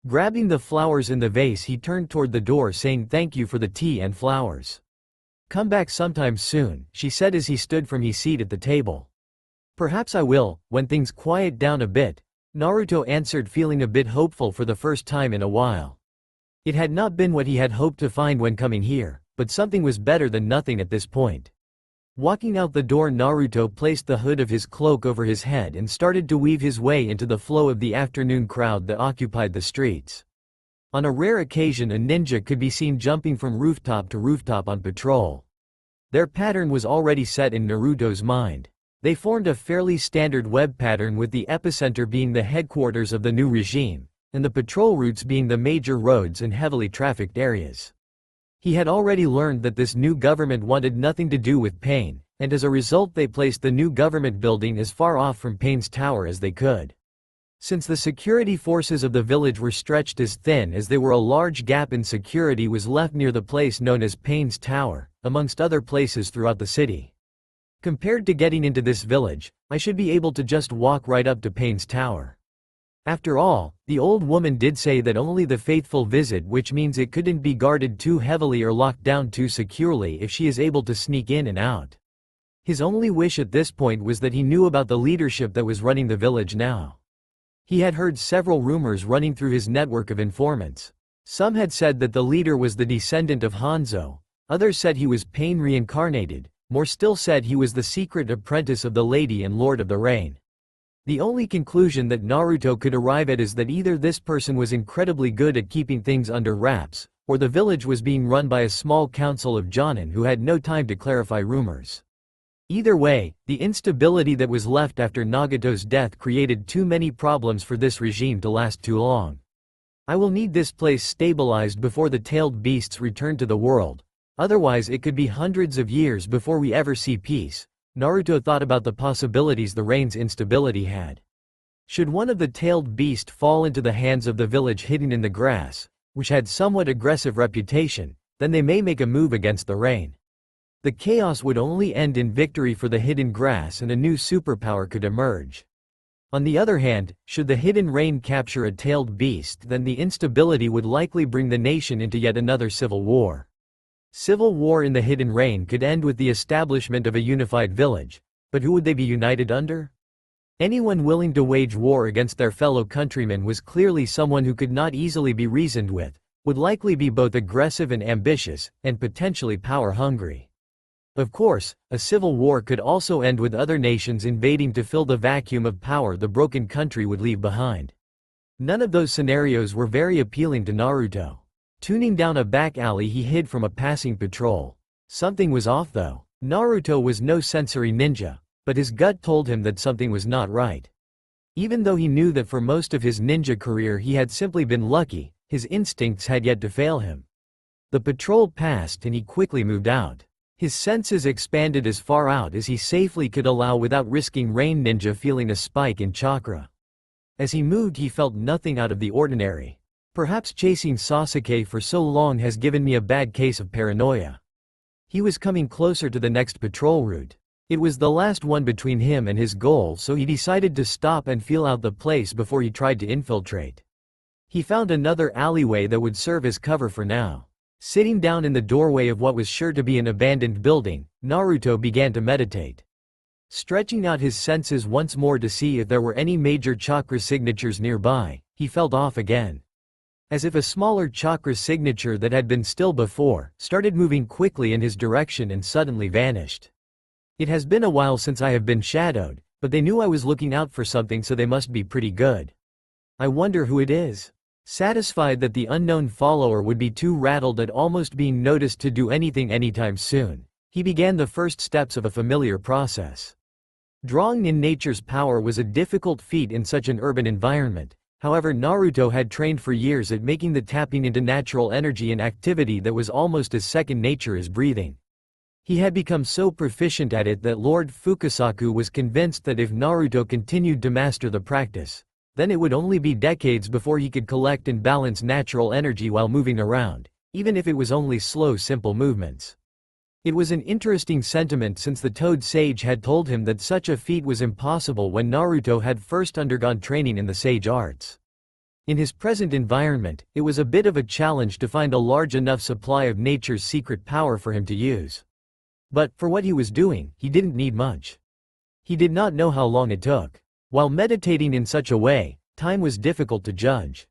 Grabbing the flowers in the vase, he turned toward the door, saying thank you for the tea and flowers. Come back sometime soon, she said as he stood from his seat at the table. Perhaps I will, when things quiet down a bit, Naruto answered, feeling a bit hopeful for the first time in a while. It had not been what he had hoped to find when coming here, but something was better than nothing at this point. Walking out the door, Naruto placed the hood of his cloak over his head and started to weave his way into the flow of the afternoon crowd that occupied the streets. On a rare occasion, a ninja could be seen jumping from rooftop to rooftop on patrol. Their pattern was already set in Naruto's mind. They formed a fairly standard web pattern, with the epicenter being the headquarters of the new regime, and the patrol routes being the major roads and heavily trafficked areas. He had already learned that this new government wanted nothing to do with Pain, and as a result they placed the new government building as far off from Pain's tower as they could. Since the security forces of the village were stretched as thin as they were, a large gap in security was left near the place known as Pain's Tower, amongst other places throughout the city. Compared to getting into this village, I should be able to just walk right up to Pain's Tower. After all, the old woman did say that only the faithful visit, which means it couldn't be guarded too heavily or locked down too securely if she is able to sneak in and out. His only wish at this point was that he knew about the leadership that was running the village now. He had heard several rumors running through his network of informants. Some had said that the leader was the descendant of Hanzo, others said he was Pain reincarnated, more still said he was the secret apprentice of the Lady and Lord of the Rain. The only conclusion that Naruto could arrive at is that either this person was incredibly good at keeping things under wraps, or the village was being run by a small council of jonin who had no time to clarify rumors. Either way, the instability that was left after Nagato's death created too many problems for this regime to last too long. I will need this place stabilized before the tailed beasts return to the world, otherwise it could be hundreds of years before we ever see peace. Naruto thought about the possibilities the rain's instability had. Should one of the tailed beasts fall into the hands of the village hidden in the grass, which had somewhat aggressive reputation, then they may make a move against the rain. The chaos would only end in victory for the hidden grass, and a new superpower could emerge. On the other hand, should the hidden rain capture a tailed beast, then the instability would likely bring the nation into yet another civil war. Civil war in the hidden rain could end with the establishment of a unified village, but who would they be united under? Anyone willing to wage war against their fellow countrymen was clearly someone who could not easily be reasoned with, would likely be both aggressive and ambitious, and potentially power-hungry. Of course, a civil war could also end with other nations invading to fill the vacuum of power the broken country would leave behind. None of those scenarios were very appealing to Naruto. Tuning down a back alley, he hid from a passing patrol. Something was off though. Naruto was no sensory ninja, but his gut told him that something was not right. Even though he knew that for most of his ninja career he had simply been lucky, his instincts had yet to fail him. The patrol passed and he quickly moved out. His senses expanded as far out as he safely could allow without risking Rain Ninja feeling a spike in chakra. As he moved, he felt nothing out of the ordinary. Perhaps chasing Sasuke for so long has given me a bad case of paranoia. He was coming closer to the next patrol route. It was the last one between him and his goal, so he decided to stop and feel out the place before he tried to infiltrate. He found another alleyway that would serve as cover for now. Sitting down in the doorway of what was sure to be an abandoned building, Naruto began to meditate. Stretching out his senses once more to see if there were any major chakra signatures nearby, he felt off again. As if a smaller chakra signature that had been still before, started moving quickly in his direction and suddenly vanished. It has been a while since I have been shadowed, but they knew I was looking out for something, so they must be pretty good. I wonder who it is. Satisfied that the unknown follower would be too rattled at almost being noticed to do anything anytime soon, he began the first steps of a familiar process. Drawing in nature's power was a difficult feat in such an urban environment. However, Naruto had trained for years at making the tapping into natural energy an activity that was almost as second nature as breathing. He had become so proficient at it that Lord Fukasaku was convinced that if Naruto continued to master the practice, then it would only be decades before he could collect and balance natural energy while moving around, even if it was only slow, simple movements. It was an interesting sentiment, since the Toad Sage had told him that such a feat was impossible when Naruto had first undergone training in the sage arts. In his present environment, it was a bit of a challenge to find a large enough supply of nature's secret power for him to use. But, for what he was doing, he didn't need much. He did not know how long it took. While meditating in such a way, time was difficult to judge.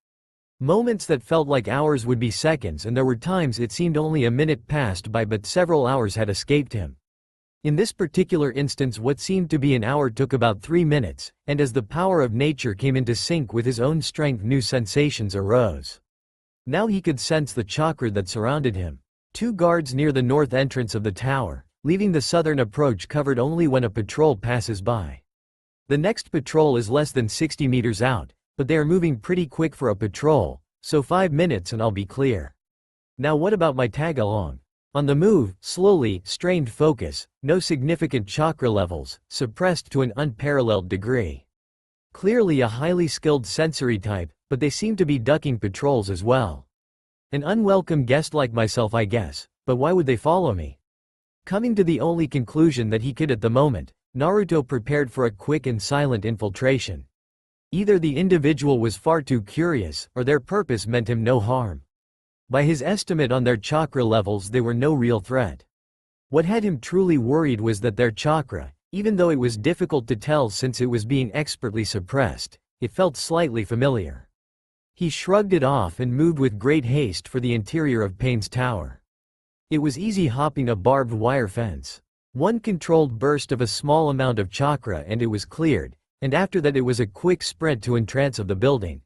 Moments that felt like hours would be seconds, and there were times it seemed only a minute passed by, but several hours had escaped him. In this particular instance, what seemed to be an hour took about 3 minutes, and as the power of nature came into sync with his own strength, new sensations arose. Now he could sense the chakra that surrounded him. 2 guards near the north entrance of the tower, leaving the southern approach covered only when a patrol passes by. The next patrol is less than 60 meters out, but they are moving pretty quick for a patrol, so 5 minutes and I'll be clear. Now what about my tag-along? On the move, slowly, strained focus, no significant chakra levels, suppressed to an unparalleled degree. Clearly a highly skilled sensory type, but they seem to be ducking patrols as well. An unwelcome guest like myself, I guess, but why would they follow me? Coming to the only conclusion that he could at the moment, Naruto prepared for a quick and silent infiltration. Either the individual was far too curious, or their purpose meant him no harm. By his estimate on their chakra levels, they were no real threat. What had him truly worried was that their chakra, even though it was difficult to tell since it was being expertly suppressed, it felt slightly familiar. He shrugged it off and moved with great haste for the interior of Pain's tower. It was easy hopping a barbed wire fence. One controlled burst of a small amount of chakra and it was cleared, and after that it was a quick sprint to entrance of the building.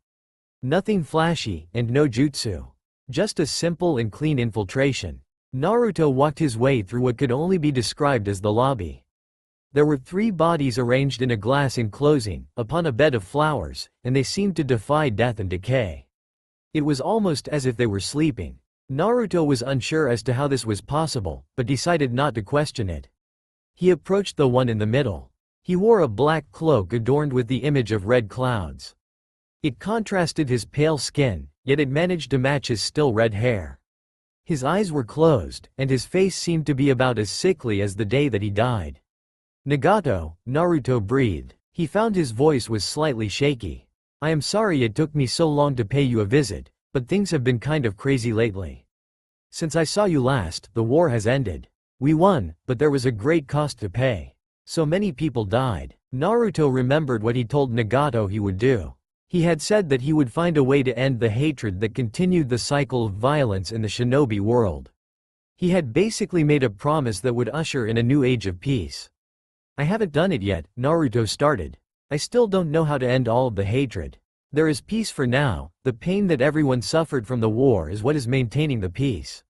Nothing flashy, and no jutsu. Just a simple and clean infiltration. Naruto walked his way through what could only be described as the lobby. There were 3 bodies arranged in a glass enclosing, upon a bed of flowers, and they seemed to defy death and decay. It was almost as if they were sleeping. Naruto was unsure as to how this was possible, but decided not to question it. He approached the one in the middle. He wore a black cloak adorned with the image of red clouds. It contrasted his pale skin, yet it managed to match his still red hair. His eyes were closed, and his face seemed to be about as sickly as the day that he died. Nagato, Naruto breathed. He found his voice was slightly shaky. I am sorry it took me so long to pay you a visit, but things have been kind of crazy lately. Since I saw you last, the war has ended. We won, but there was a great cost to pay. So many people died. Naruto remembered what he told Nagato he would do. He had said that he would find a way to end the hatred that continued the cycle of violence in the shinobi world. He had basically made a promise that would usher in a new age of peace. I haven't done it yet, Naruto started. I still don't know how to end all of the hatred. There is peace for now, the pain that everyone suffered from the war is what is maintaining the peace.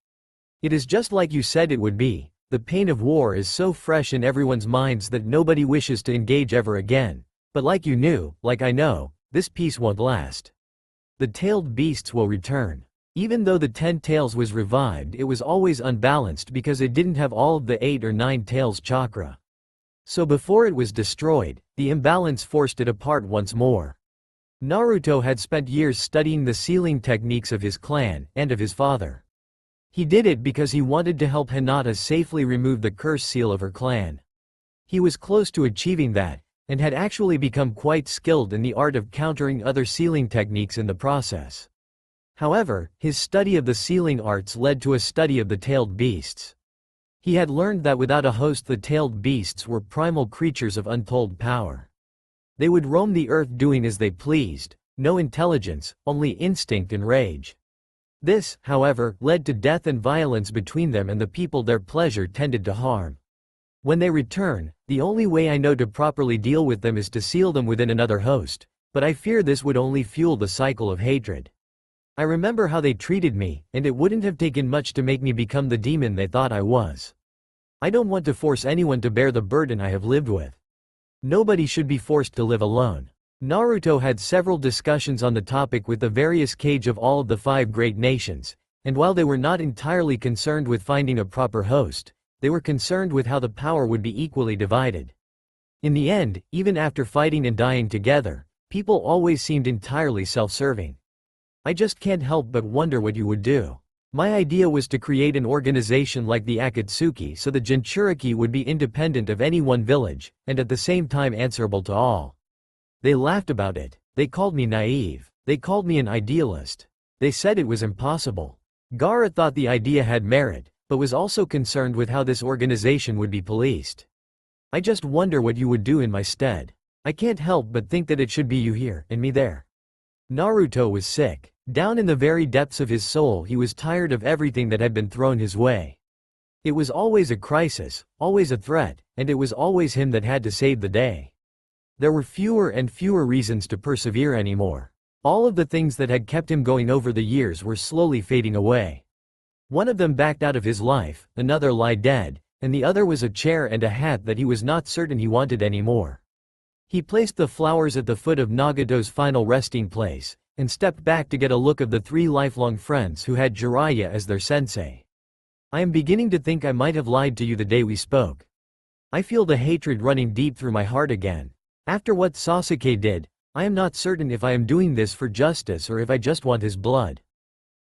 It is just like you said it would be, the pain of war is so fresh in everyone's minds that nobody wishes to engage ever again. But like you knew, like I know, this peace won't last. The tailed beasts will return. Even though the 10 tails was revived, it was always unbalanced because it didn't have all of the 8 or 9 tails chakra. So before it was destroyed, the imbalance forced it apart once more. Naruto had spent years studying the sealing techniques of his clan, and of his father. He did it because he wanted to help Hinata safely remove the curse seal of her clan. He was close to achieving that, and had actually become quite skilled in the art of countering other sealing techniques in the process. However, his study of the sealing arts led to a study of the tailed beasts. He had learned that without a host the tailed beasts were primal creatures of untold power. They would roam the earth doing as they pleased, no intelligence, only instinct and rage. This, however, led to death and violence between them and the people their pleasure tended to harm. When they return, the only way I know to properly deal with them is to seal them within another host, but I fear this would only fuel the cycle of hatred. I remember how they treated me, and it wouldn't have taken much to make me become the demon they thought I was. I don't want to force anyone to bear the burden I have lived with. Nobody should be forced to live alone. Naruto had several discussions on the topic with the various kage of all of the 5 great nations, and while they were not entirely concerned with finding a proper host, they were concerned with how the power would be equally divided. In the end, even after fighting and dying together, people always seemed entirely self-serving. I just can't help but wonder what you would do. My idea was to create an organization like the Akatsuki so the Jinchuriki would be independent of any one village, and at the same time answerable to all. They laughed about it. They called me naive. They called me an idealist. They said it was impossible. Gaara thought the idea had merit, but was also concerned with how this organization would be policed. I just wonder what you would do in my stead. I can't help but think that it should be you here, and me there. Naruto was sick. Down in the very depths of his soul he was tired of everything that had been thrown his way. It was always a crisis, always a threat, and it was always him that had to save the day. There were fewer and fewer reasons to persevere anymore. All of the things that had kept him going over the years were slowly fading away. One of them backed out of his life, another lay dead, and the other was a chair and a hat that he was not certain he wanted anymore. He placed the flowers at the foot of Nagato's final resting place, and stepped back to get a look of the 3 lifelong friends who had Jiraiya as their sensei. I am beginning to think I might have lied to you the day we spoke. I feel the hatred running deep through my heart again. After what Sasuke did, I am not certain if I am doing this for justice or if I just want his blood.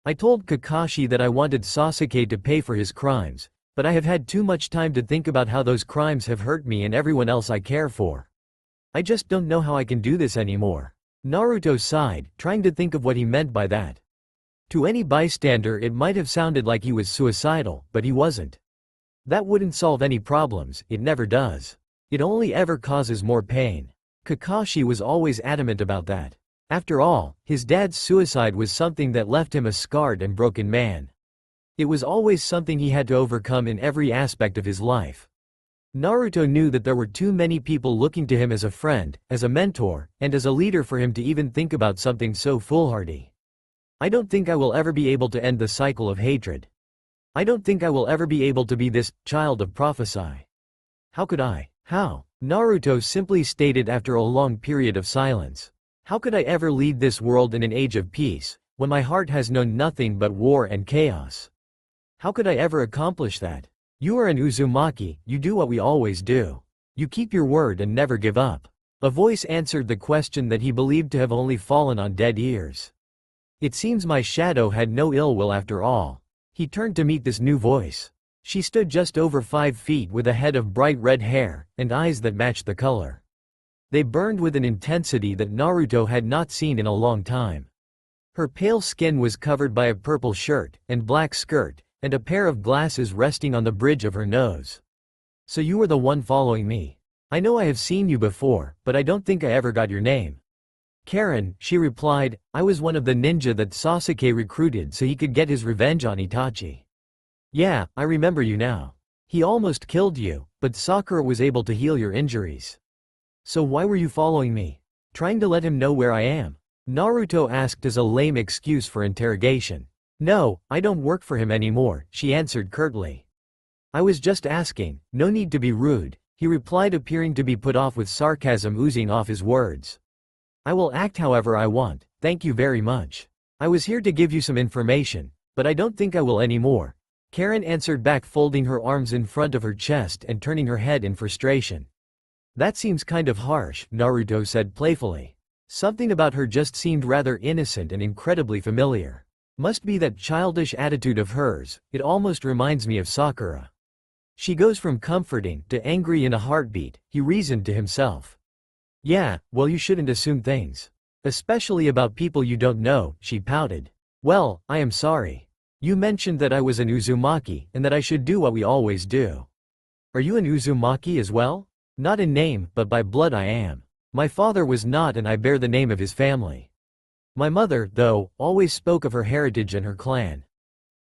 I told Kakashi that I wanted Sasuke to pay for his crimes, but I have had too much time to think about how those crimes have hurt me and everyone else I care for. I just don't know how I can do this anymore. Naruto sighed, trying to think of what he meant by that. To any bystander it might have sounded like he was suicidal, but he wasn't. That wouldn't solve any problems, it never does. It only ever causes more pain. Kakashi was always adamant about that. After all, his dad's suicide was something that left him a scarred and broken man. It was always something he had to overcome in every aspect of his life. Naruto knew that there were too many people looking to him as a friend, as a mentor, and as a leader for him to even think about something so foolhardy. I don't think I will ever be able to end the cycle of hatred. I don't think I will ever be able to be this child of prophecy. How could I? How? Naruto simply stated after a long period of silence. How could I ever lead this world in an age of peace, when my heart has known nothing but war and chaos? How could I ever accomplish that? You are an Uzumaki, you do what we always do. You keep your word and never give up. A voice answered the question that he believed to have only fallen on dead ears. It seems my shadow had no ill will after all. He turned to meet this new voice. She stood just over 5 feet with a head of bright red hair, and eyes that matched the color. They burned with an intensity that Naruto had not seen in a long time. Her pale skin was covered by a purple shirt and black skirt, and a pair of glasses resting on the bridge of her nose. So you were the one following me. I know I have seen you before, but I don't think I ever got your name. Karen, she replied, I was one of the ninja that Sasuke recruited so he could get his revenge on Itachi. Yeah, I remember you now. He almost killed you, but Sakura was able to heal your injuries. So why were you following me? Trying to let him know where I am? Naruto asked as a lame excuse for interrogation. No, I don't work for him anymore, she answered curtly. I was just asking, no need to be rude, he replied, appearing to be put off with sarcasm oozing off his words. I will act however I want, thank you very much. I was here to give you some information, but I don't think I will anymore. Karen answered back, folding her arms in front of her chest and turning her head in frustration. That seems kind of harsh, Naruto said playfully. Something about her just seemed rather innocent and incredibly familiar. Must be that childish attitude of hers, it almost reminds me of Sakura. She goes from comforting to angry in a heartbeat, he reasoned to himself. Yeah, well, you shouldn't assume things. Especially about people you don't know, she pouted. Well, I am sorry. You mentioned that I was an Uzumaki and that I should do what we always do. Are you an Uzumaki as well? Not in name, but by blood I am. My father was not, and I bear the name of his family. My mother, though, always spoke of her heritage and her clan.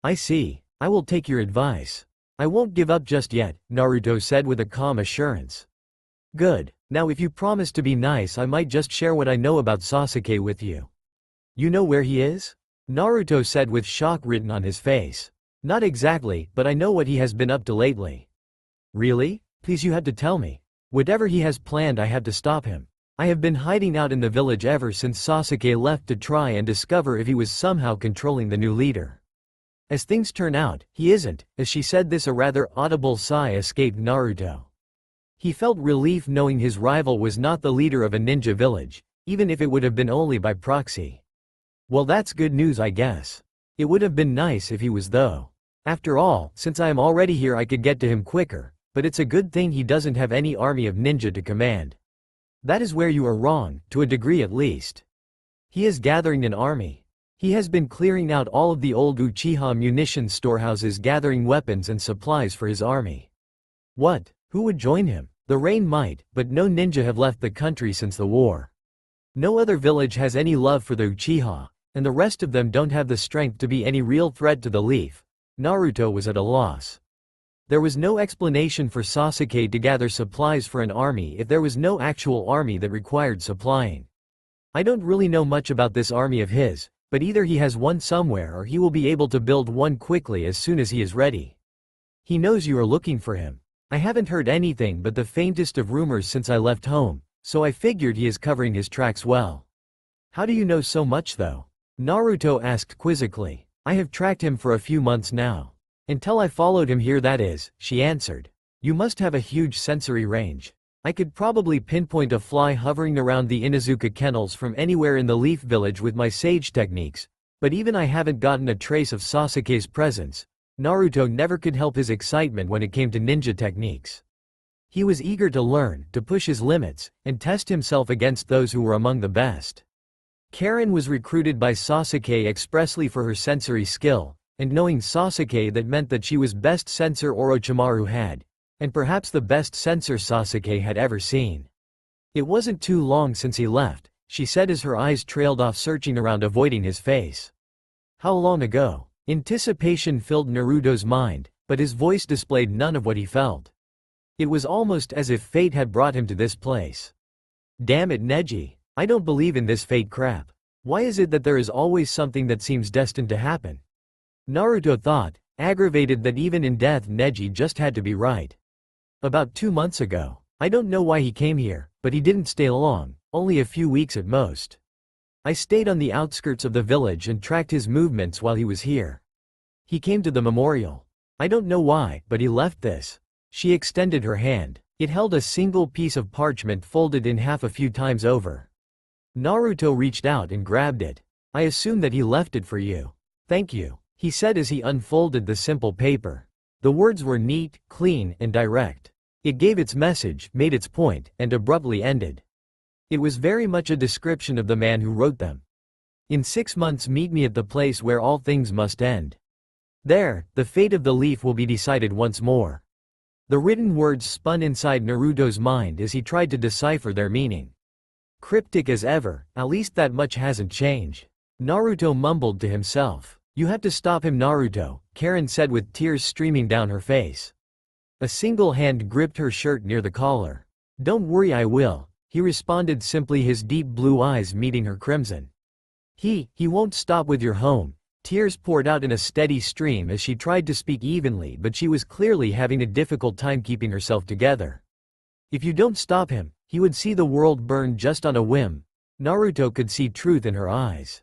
I see. I will take your advice. I won't give up just yet, Naruto said with a calm assurance. Good. Now if you promise to be nice, I might just share what I know about Sasuke with you. You know where he is? Naruto said with shock written on his face. Not exactly, but I know what he has been up to lately. Really? Please, you had to tell me. Whatever he has planned, I have to stop him. I have been hiding out in the village ever since Sasuke left to try and discover if he was somehow controlling the new leader. As things turn out, he isn't. As she said this, a rather audible sigh escaped Naruto. He felt relief knowing his rival was not the leader of a ninja village, even if it would have been only by proxy. Well, that's good news, I guess. It would have been nice if he was, though. After all, since I am already here, I could get to him quicker, but it's a good thing he doesn't have any army of ninja to command. That is where you are wrong, to a degree at least. He is gathering an army. He has been clearing out all of the old Uchiha munitions storehouses, gathering weapons and supplies for his army. What? Who would join him? The rain might, but no ninja have left the country since the war. No other village has any love for the Uchiha, and the rest of them don't have the strength to be any real threat to the Leaf. Naruto was at a loss. There was no explanation for Sasuke to gather supplies for an army if there was no actual army that required supplying. I don't really know much about this army of his, but either he has one somewhere or he will be able to build one quickly as soon as he is ready. He knows you are looking for him. I haven't heard anything but the faintest of rumors since I left home, so I figured he is covering his tracks well. How do you know so much though? Naruto asked quizzically. I have tracked him for a few months now. Until I followed him here, that is, she answered. You must have a huge sensory range. I could probably pinpoint a fly hovering around the Inuzuka kennels from anywhere in the Leaf Village with my sage techniques, but even I haven't gotten a trace of Sasuke's presence. Naruto never could help his excitement when it came to ninja techniques. He was eager to learn, to push his limits, and test himself against those who were among the best. Karen was recruited by Sasuke expressly for her sensory skill, and knowing Sasuke, that meant that she was best sensor Orochimaru had, and perhaps the best sensor Sasuke had ever seen. It wasn't too long since he left, she said as her eyes trailed off, searching around, avoiding his face. How long ago? Anticipation filled Naruto's mind, but his voice displayed none of what he felt. It was almost as if fate had brought him to this place. Damn it, Neji. I don't believe in this fate crap. Why is it that there is always something that seems destined to happen? Naruto thought, aggravated that even in death Neji just had to be right. About 2 months ago. I don't know why he came here, but he didn't stay long, only a few weeks at most. I stayed on the outskirts of the village and tracked his movements while he was here. He came to the memorial. I don't know why, but he left this. She extended her hand. It held a single piece of parchment folded in half a few times over. Naruto reached out and grabbed it. I assume that he left it for you. Thank you, he said as he unfolded the simple paper. The words were neat, clean, and direct. It gave its message, made its point, and abruptly ended. It was very much a description of the man who wrote them. In 6 months meet me at the place where all things must end. There, the fate of the leaf will be decided once more. The written words spun inside Naruto's mind as he tried to decipher their meaning. Cryptic as ever, at least that much hasn't changed. Naruto mumbled to himself. You have to stop him, Naruto, Karen said with tears streaming down her face. A single hand gripped her shirt near the collar. Don't worry, I will, he responded simply, his deep blue eyes meeting her crimson. He won't stop with your home. Tears poured out in a steady stream as she tried to speak evenly, but she was clearly having a difficult time keeping herself together. If you don't stop him, he would see the world burn just on a whim. Naruto could see truth in her eyes.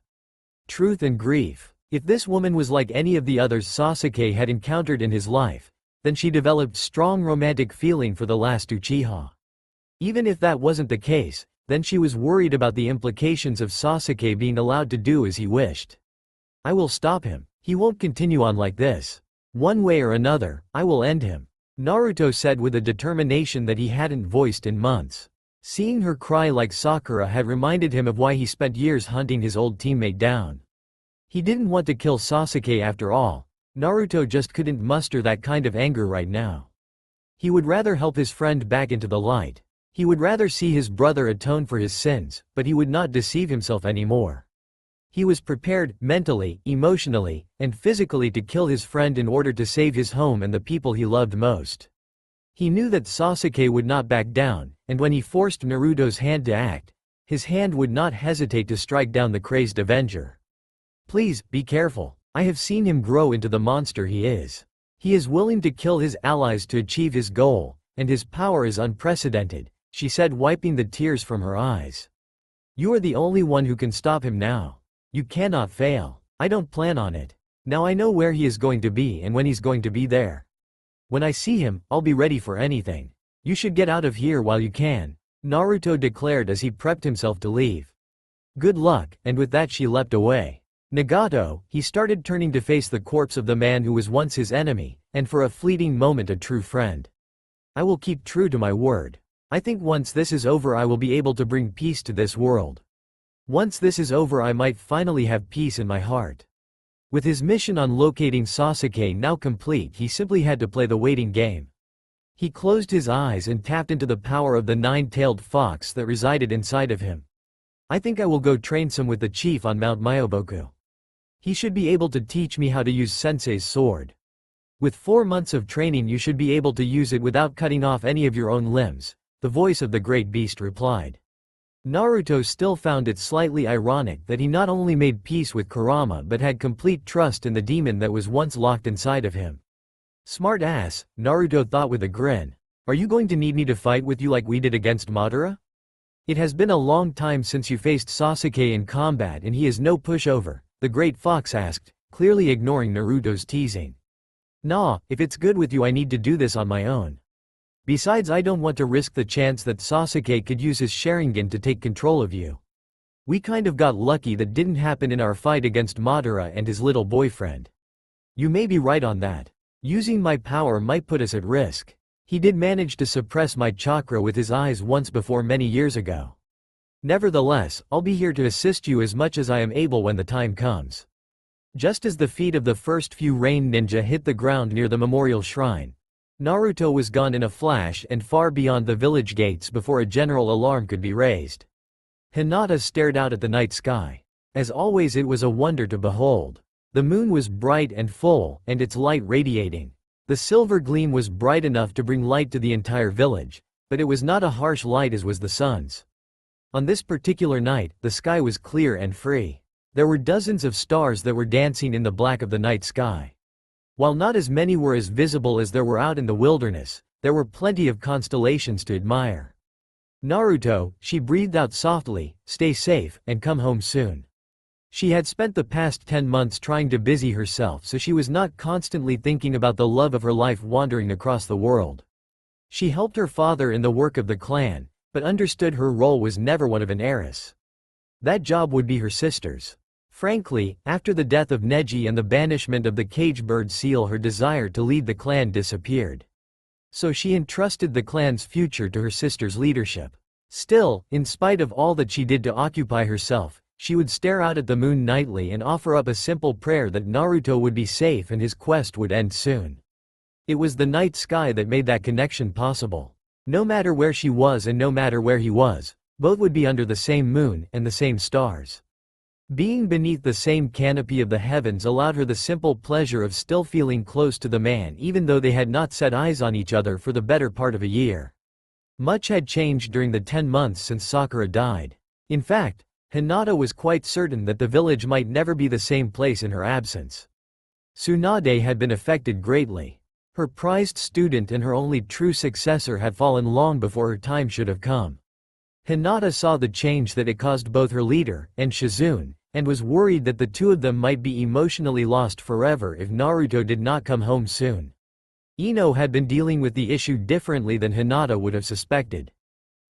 Truth and grief. If this woman was like any of the others Sasuke had encountered in his life, then she developed strong romantic feeling for the last Uchiha. Even if that wasn't the case, then she was worried about the implications of Sasuke being allowed to do as he wished. I will stop him. He won't continue on like this. One way or another, I will end him, Naruto said with a determination that he hadn't voiced in months. Seeing her cry like Sakura had reminded him of why he spent years hunting his old teammate down. He didn't want to kill Sasuke after all. Naruto just couldn't muster that kind of anger right now. He would rather help his friend back into the light. He would rather see his brother atone for his sins, but he would not deceive himself anymore. He was prepared, mentally, emotionally, and physically to kill his friend in order to save his home and the people he loved most. He knew that Sasuke would not back down, and when he forced Naruto's hand to act, his hand would not hesitate to strike down the crazed avenger. Please, be careful. I have seen him grow into the monster he is. He is willing to kill his allies to achieve his goal, and his power is unprecedented, she said, wiping the tears from her eyes. You are the only one who can stop him now. You cannot fail. I don't plan on it. Now I know where he is going to be and when he's going to be there. When I see him, I'll be ready for anything. You should get out of here while you can, Naruto declared as he prepped himself to leave. Good luck, and with that she leapt away. Nagato, he started turning to face the corpse of the man who was once his enemy, and for a fleeting moment a true friend. I will keep true to my word. I think once this is over I will be able to bring peace to this world. Once this is over I might finally have peace in my heart. With his mission on locating Sasuke now complete, he simply had to play the waiting game. He closed his eyes and tapped into the power of the nine-tailed fox that resided inside of him. I think I will go train some with the chief on Mount Myoboku. He should be able to teach me how to use Sensei's sword. With 4 months of training you should be able to use it without cutting off any of your own limbs, the voice of the great beast replied. Naruto still found it slightly ironic that he not only made peace with Kurama but had complete trust in the demon that was once locked inside of him. Smart ass, Naruto thought with a grin. Are you going to need me to fight with you like we did against Madara? It has been a long time since you faced Sasuke in combat and he is no pushover, the great fox asked, clearly ignoring Naruto's teasing. Nah, if it's good with you I need to do this on my own. Besides, I don't want to risk the chance that Sasuke could use his Sharingan to take control of you. We kind of got lucky that didn't happen in our fight against Madara and his little boyfriend. You may be right on that. Using my power might put us at risk. He did manage to suppress my chakra with his eyes once before many years ago. Nevertheless, I'll be here to assist you as much as I am able when the time comes. Just as the feet of the first few rain ninja hit the ground near the memorial shrine, Naruto was gone in a flash and far beyond the village gates before a general alarm could be raised. Hinata stared out at the night sky. As always, it was a wonder to behold. The moon was bright and full, and its light radiating. The silver gleam was bright enough to bring light to the entire village, but it was not a harsh light as was the sun's. On this particular night, the sky was clear and free. There were dozens of stars that were dancing in the black of the night sky. While not as many were as visible as there were out in the wilderness, there were plenty of constellations to admire. Naruto, she breathed out softly, stay safe, and come home soon. She had spent the past 10 months trying to busy herself so she was not constantly thinking about the love of her life wandering across the world. She helped her father in the work of the clan, but understood her role was never one of an heiress. That job would be her sister's. Frankly, after the death of Neji and the banishment of the cage-bird seal, her desire to lead the clan disappeared. So she entrusted the clan's future to her sister's leadership. Still, in spite of all that she did to occupy herself, she would stare out at the moon nightly and offer up a simple prayer that Naruto would be safe and his quest would end soon. It was the night sky that made that connection possible. No matter where she was and no matter where he was, both would be under the same moon and the same stars. Being beneath the same canopy of the heavens allowed her the simple pleasure of still feeling close to the man even though they had not set eyes on each other for the better part of a year. Much had changed during the 10 months since Sakura died. In fact, Hinata was quite certain that the village might never be the same place in her absence. Tsunade had been affected greatly. Her prized student and her only true successor had fallen long before her time should have come. Hinata saw the change that it caused both her leader and Shizune, and was worried that the two of them might be emotionally lost forever if Naruto did not come home soon. Ino had been dealing with the issue differently than Hinata would have suspected.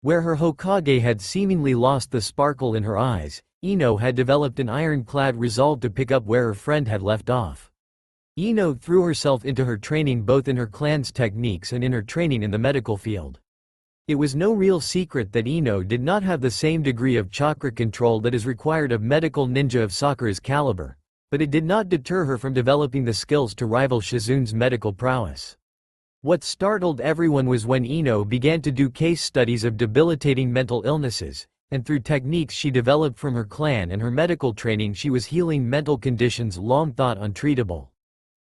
Where her Hokage had seemingly lost the sparkle in her eyes, Ino had developed an ironclad resolve to pick up where her friend had left off. Ino threw herself into her training both in her clan's techniques and in her training in the medical field. It was no real secret that Ino did not have the same degree of chakra control that is required of medical ninja of Sakura's caliber, but it did not deter her from developing the skills to rival Shizune's medical prowess. What startled everyone was when Ino began to do case studies of debilitating mental illnesses, and through techniques she developed from her clan and her medical training she was healing mental conditions long thought untreatable.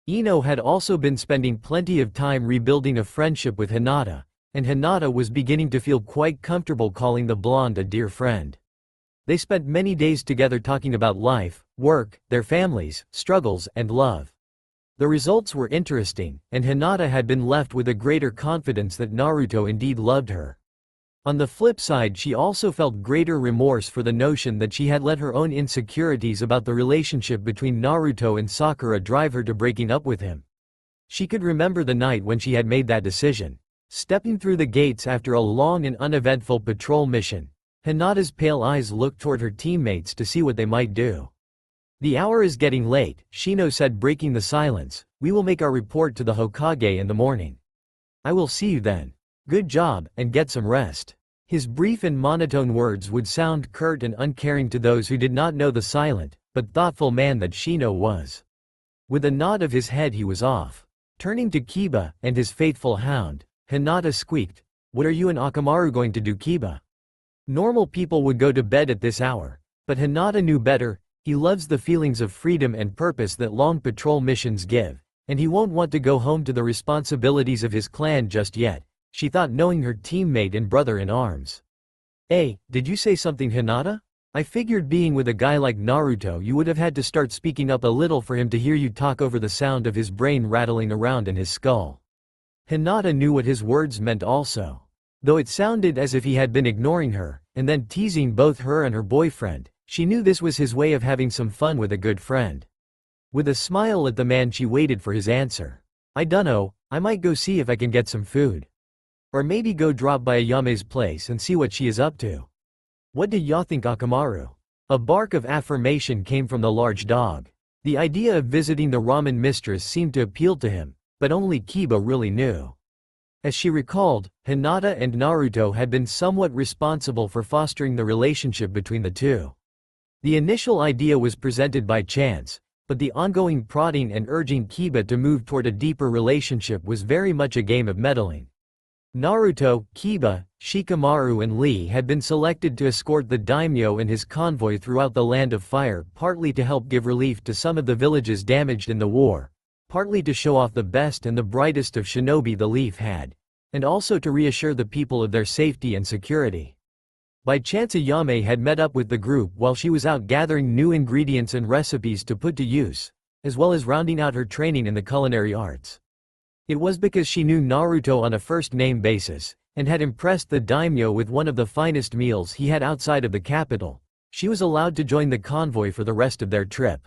Ino had also been spending plenty of time rebuilding a friendship with Hinata, and Hinata was beginning to feel quite comfortable calling the blonde a dear friend. They spent many days together talking about life, work, their families, struggles, and love. The results were interesting, and Hinata had been left with a greater confidence that Naruto indeed loved her. On the flip side, she also felt greater remorse for the notion that she had let her own insecurities about the relationship between Naruto and Sakura drive her to breaking up with him. She could remember the night when she had made that decision. Stepping through the gates after a long and uneventful patrol mission, Hinata's pale eyes looked toward her teammates to see what they might do. "The hour is getting late," Shino said, breaking the silence. "We will make our report to the Hokage in the morning. I will see you then. Good job, and get some rest." His brief and monotone words would sound curt and uncaring to those who did not know the silent, but thoughtful man that Shino was. With a nod of his head he was off. Turning to Kiba and his faithful hound, Hinata squeaked, "What are you and Akamaru going to do, Kiba?" Normal people would go to bed at this hour, but Hinata knew better. He loves the feelings of freedom and purpose that long patrol missions give, and he won't want to go home to the responsibilities of his clan just yet, she thought, knowing her teammate and brother in arms. "Hey, did you say something, Hinata? I figured being with a guy like Naruto you would have had to start speaking up a little for him to hear you talk over the sound of his brain rattling around in his skull." Hinata knew what his words meant also. Though it sounded as if he had been ignoring her, and then teasing both her and her boyfriend, she knew this was his way of having some fun with a good friend. With a smile at the man she waited for his answer. "I dunno, I might go see if I can get some food. Or maybe go drop by Ayame's place and see what she is up to. What do ya think, Akamaru?" A bark of affirmation came from the large dog. The idea of visiting the ramen mistress seemed to appeal to him, but only Kiba really knew. As she recalled, Hinata and Naruto had been somewhat responsible for fostering the relationship between the two. The initial idea was presented by chance, but the ongoing prodding and urging Kiba to move toward a deeper relationship was very much a game of meddling. Naruto, Kiba, Shikamaru and Lee had been selected to escort the daimyo and his convoy throughout the Land of Fire, partly to help give relief to some of the villages damaged in the war, partly to show off the best and the brightest of shinobi the Leaf had, and also to reassure the people of their safety and security. By chance Ayame had met up with the group while she was out gathering new ingredients and recipes to put to use, as well as rounding out her training in the culinary arts. It was because she knew Naruto on a first-name basis, and had impressed the daimyo with one of the finest meals he had outside of the capital. She was allowed to join the convoy for the rest of their trip.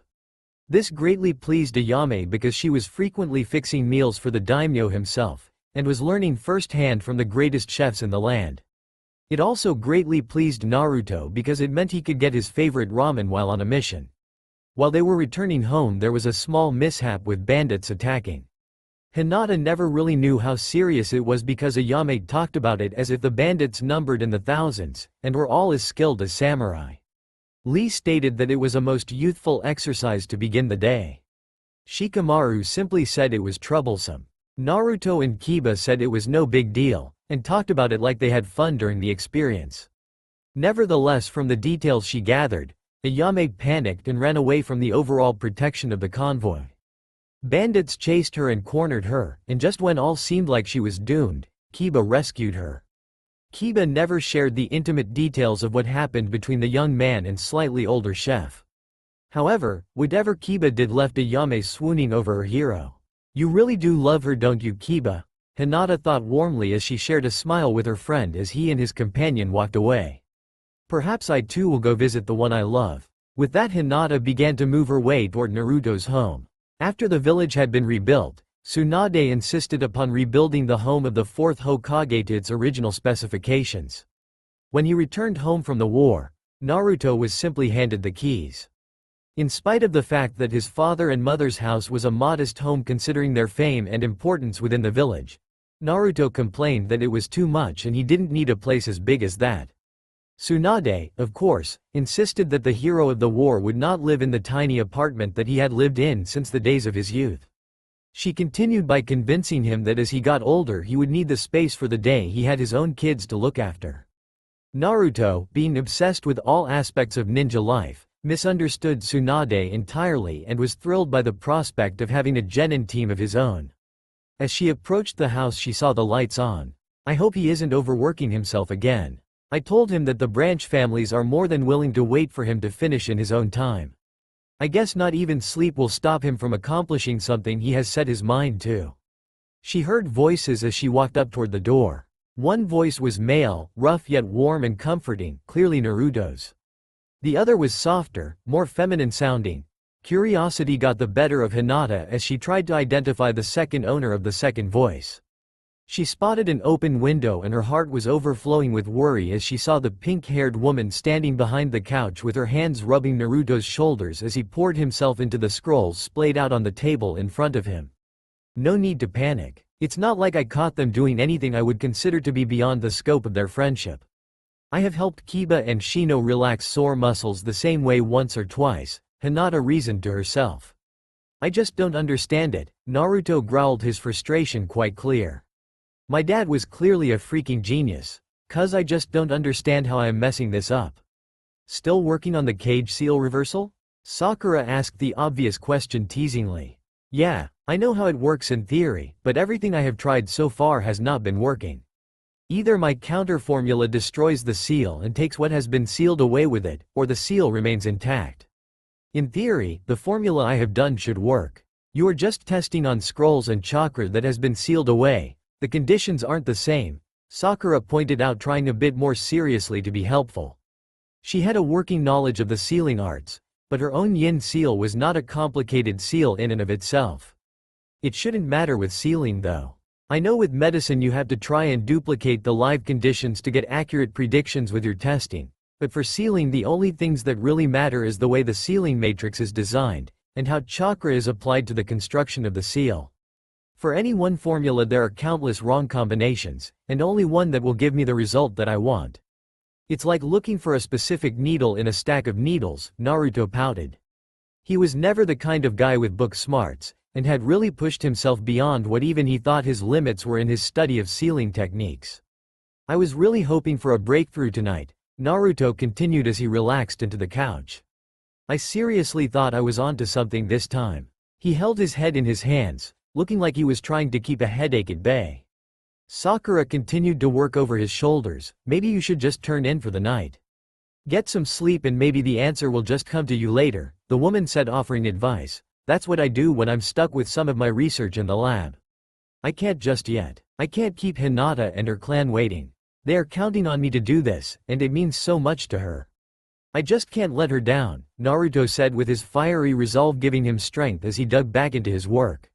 This greatly pleased Ayame because she was frequently fixing meals for the daimyo himself, and was learning firsthand from the greatest chefs in the land. It also greatly pleased Naruto because it meant he could get his favorite ramen while on a mission. While they were returning home there was a small mishap with bandits attacking. Hinata never really knew how serious it was because Ayame talked about it as if the bandits numbered in the thousands, and were all as skilled as samurai. Lee stated that it was a most youthful exercise to begin the day. Shikamaru simply said it was troublesome. Naruto and Kiba said it was no big deal, and talked about it like they had fun during the experience. Nevertheless, from the details she gathered, Ayame panicked and ran away from the overall protection of the convoy. Bandits chased her and cornered her, and just when all seemed like she was doomed, Kiba rescued her. Kiba never shared the intimate details of what happened between the young man and slightly older chef. However, whatever Kiba did left Ayame swooning over her hero. "You really do love her, don't you, Kiba?" Hinata thought warmly as she shared a smile with her friend as he and his companion walked away. "Perhaps I too will go visit the one I love." With that, Hinata began to move her way toward Naruto's home. After the village had been rebuilt, Tsunade insisted upon rebuilding the home of the fourth Hokage to its original specifications. When he returned home from the war, Naruto was simply handed the keys. In spite of the fact that his father and mother's house was a modest home considering their fame and importance within the village, Naruto complained that it was too much and he didn't need a place as big as that. Tsunade, of course, insisted that the hero of the war would not live in the tiny apartment that he had lived in since the days of his youth. She continued by convincing him that as he got older he would need the space for the day he had his own kids to look after. Naruto, being obsessed with all aspects of ninja life, misunderstood Tsunade entirely and was thrilled by the prospect of having a genin team of his own. As she approached the house she saw the lights on. "I hope he isn't overworking himself again. I told him that the branch families are more than willing to wait for him to finish in his own time. I guess not even sleep will stop him from accomplishing something he has set his mind to." She heard voices as she walked up toward the door. One voice was male, rough yet warm and comforting, clearly Naruto's. The other was softer, more feminine sounding. Curiosity got the better of Hinata as she tried to identify the second owner of the second voice. She spotted an open window and her heart was overflowing with worry as she saw the pink-haired woman standing behind the couch with her hands rubbing Naruto's shoulders as he poured himself into the scrolls splayed out on the table in front of him. "No need to panic. It's not like I caught them doing anything I would consider to be beyond the scope of their friendship. I have helped Kiba and Shino relax sore muscles the same way once or twice," Hinata reasoned to herself. "I just don't understand it." Naruto growled, his frustration quite clear. "My dad was clearly a freaking genius. 'Cause I just don't understand how I am messing this up." "Still working on the cage seal reversal?" Sakura asked the obvious question teasingly. "Yeah, I know how it works in theory, but everything I have tried so far has not been working. Either my counter formula destroys the seal and takes what has been sealed away with it, or the seal remains intact. In theory, the formula I have done should work. You are just testing on scrolls and chakra that has been sealed away. The conditions aren't the same," Sakura pointed out, trying a bit more seriously to be helpful. She had a working knowledge of the sealing arts, but her own yin seal was not a complicated seal in and of itself. "It shouldn't matter with sealing though. I know with medicine you have to try and duplicate the live conditions to get accurate predictions with your testing, but for sealing the only things that really matter is the way the sealing matrix is designed, and how chakra is applied to the construction of the seal. For any one formula there are countless wrong combinations, and only one that will give me the result that I want. It's like looking for a specific needle in a stack of needles," Naruto pouted. He was never the kind of guy with book smarts, and had really pushed himself beyond what even he thought his limits were in his study of sealing techniques. "I was really hoping for a breakthrough tonight," Naruto continued as he relaxed into the couch. "I seriously thought I was onto something this time." He held his head in his hands, looking like he was trying to keep a headache at bay. Sakura continued to work over his shoulders. "Maybe you should just turn in for the night. Get some sleep and maybe the answer will just come to you later," the woman said, offering advice. "That's what I do when I'm stuck with some of my research in the lab. I can't just yet. I can't keep Hinata and her clan waiting. They are counting on me to do this, and it means so much to her. I just can't let her down," Naruto said, with his fiery resolve giving him strength as he dug back into his work.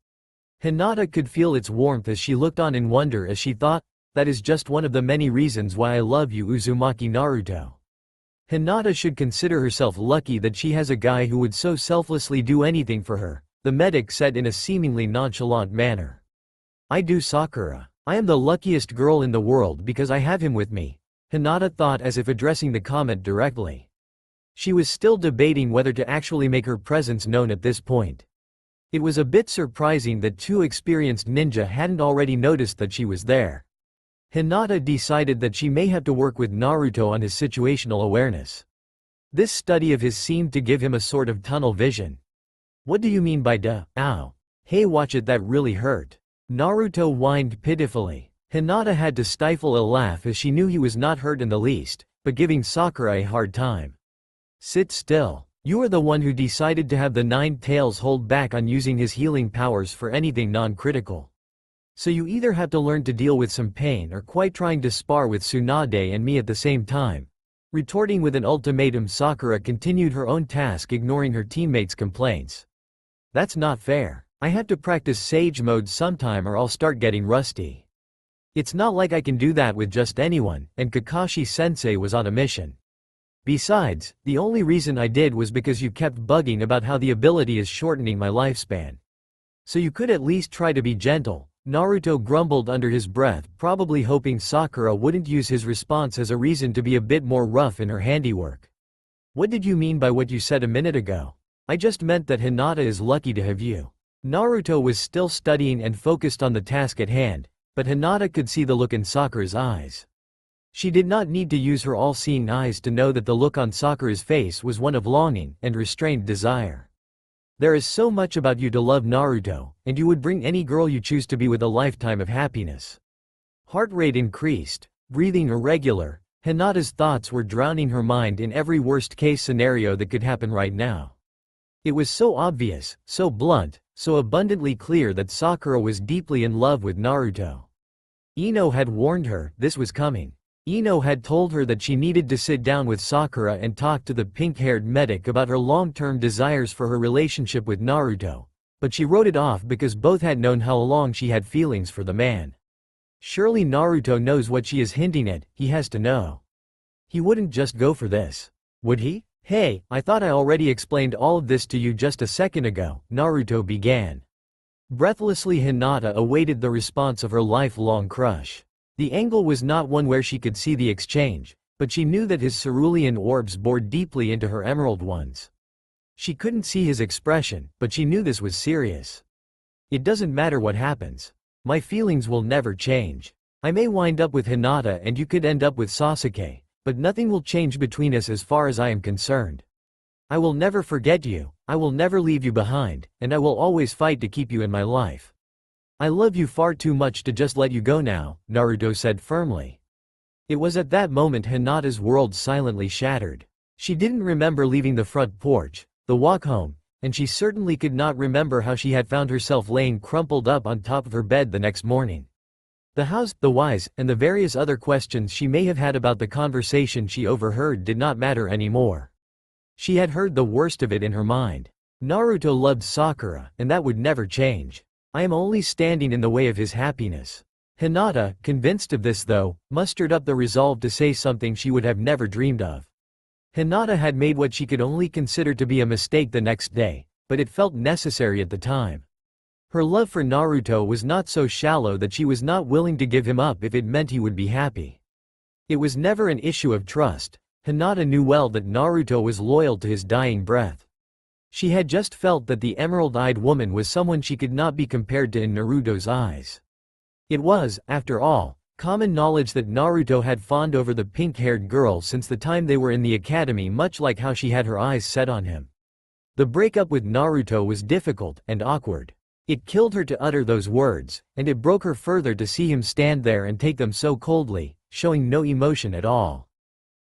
Hinata could feel its warmth as she looked on in wonder as she thought, "That is just one of the many reasons why I love you, Uzumaki Naruto." Hinata should consider herself lucky that she has a guy who would so selflessly do anything for her, the medic said in a seemingly nonchalant manner. I do, Sakura. I am the luckiest girl in the world because I have him with me, Hinata thought, as if addressing the comment directly. She was still debating whether to actually make her presence known at this point. It was a bit surprising that two experienced ninja hadn't already noticed that she was there. Hinata decided that she may have to work with Naruto on his situational awareness. This study of his seemed to give him a sort of tunnel vision. What do you mean by duh? Ow. Hey, watch it, that really hurt. Naruto whined pitifully. Hinata had to stifle a laugh as she knew he was not hurt in the least, but giving Sakura a hard time. Sit still. You are the one who decided to have the Nine Tails hold back on using his healing powers for anything non-critical. So you either have to learn to deal with some pain or quite trying to spar with Tsunade and me at the same time. Retorting with an ultimatum, Sakura continued her own task, ignoring her teammates' complaints. That's not fair. I have to practice Sage Mode sometime or I'll start getting rusty. It's not like I can do that with just anyone, and Kakashi-sensei was on a mission. Besides, the only reason I did was because you kept bugging about how the ability is shortening my lifespan. So you could at least try to be gentle, Naruto grumbled under his breath, probably hoping Sakura wouldn't use his response as a reason to be a bit more rough in her handiwork. What did you mean by what you said a minute ago? I just meant that Hinata is lucky to have you. Naruto was still studying and focused on the task at hand, but Hinata could see the look in Sakura's eyes. She did not need to use her all-seeing eyes to know that the look on Sakura's face was one of longing and restrained desire. There is so much about you to love, Naruto, and you would bring any girl you choose to be with a lifetime of happiness. Heart rate increased, breathing irregular, Hinata's thoughts were drowning her mind in every worst-case scenario that could happen right now. It was so obvious, so blunt, so abundantly clear that Sakura was deeply in love with Naruto. Ino had warned her this was coming. Ino had told her that she needed to sit down with Sakura and talk to the pink-haired medic about her long-term desires for her relationship with Naruto, but she wrote it off because both had known how long she had feelings for the man. Surely Naruto knows what she is hinting at, he has to know. He wouldn't just go for this. Would he? Hey, I thought I already explained all of this to you just a second ago, Naruto began. Breathlessly, Hinata awaited the response of her lifelong crush. The angle was not one where she could see the exchange, but she knew that his cerulean orbs bored deeply into her emerald ones. She couldn't see his expression, but she knew this was serious. It doesn't matter what happens. My feelings will never change. I may wind up with Hinata and you could end up with Sasuke, but nothing will change between us as far as I am concerned. I will never forget you, I will never leave you behind, and I will always fight to keep you in my life. I love you far too much to just let you go now, Naruto said firmly. It was at that moment Hinata's world silently shattered. She didn't remember leaving the front porch, the walk home, and she certainly could not remember how she had found herself laying crumpled up on top of her bed the next morning. The hows, the whys, and the various other questions she may have had about the conversation she overheard did not matter anymore. She had heard the worst of it in her mind. Naruto loved Sakura, and that would never change. I am only standing in the way of his happiness. Hinata, convinced of this though, mustered up the resolve to say something she would have never dreamed of. Hinata had made what she could only consider to be a mistake the next day, but it felt necessary at the time. Her love for Naruto was not so shallow that she was not willing to give him up if it meant he would be happy. It was never an issue of trust. Hinata knew well that Naruto was loyal to his dying breath. She had just felt that the emerald-eyed woman was someone she could not be compared to in Naruto's eyes. It was, after all, common knowledge that Naruto had fawned over the pink-haired girl since the time they were in the academy, much like how she had her eyes set on him. The breakup with Naruto was difficult and awkward. It killed her to utter those words, and it broke her further to see him stand there and take them so coldly, showing no emotion at all.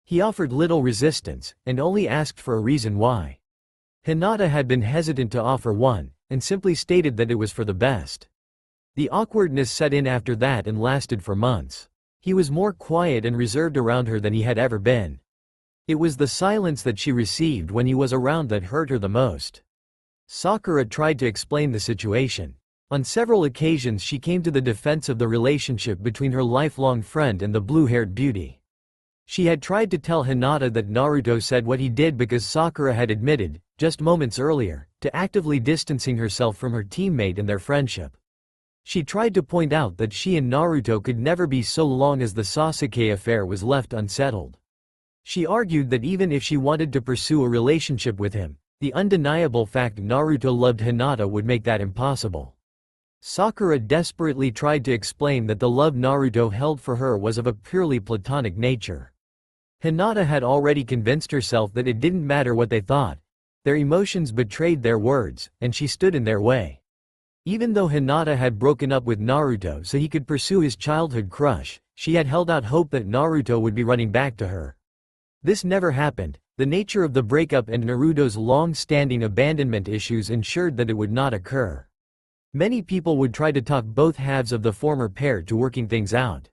He offered little resistance, and only asked for a reason why. Hinata had been hesitant to offer one, and simply stated that it was for the best. The awkwardness set in after that and lasted for months. He was more quiet and reserved around her than he had ever been. It was the silence that she received when he was around that hurt her the most. Sakura tried to explain the situation. On several occasions she came to the defense of the relationship between her lifelong friend and the blue-haired beauty. She had tried to tell Hinata that Naruto said what he did because Sakura had admitted, just moments earlier, to actively distancing herself from her teammate and their friendship. She tried to point out that she and Naruto could never be so long as the Sasuke affair was left unsettled. She argued that even if she wanted to pursue a relationship with him, the undeniable fact Naruto loved Hinata would make that impossible. Sakura desperately tried to explain that the love Naruto held for her was of a purely platonic nature. Hinata had already convinced herself that it didn't matter what they thought. Their emotions betrayed their words, and she stood in their way. Even though Hinata had broken up with Naruto so he could pursue his childhood crush, she had held out hope that Naruto would be running back to her. This never happened. The nature of the breakup and Naruto's long-standing abandonment issues ensured that it would not occur. Many people would try to talk both halves of the former pair to working things out.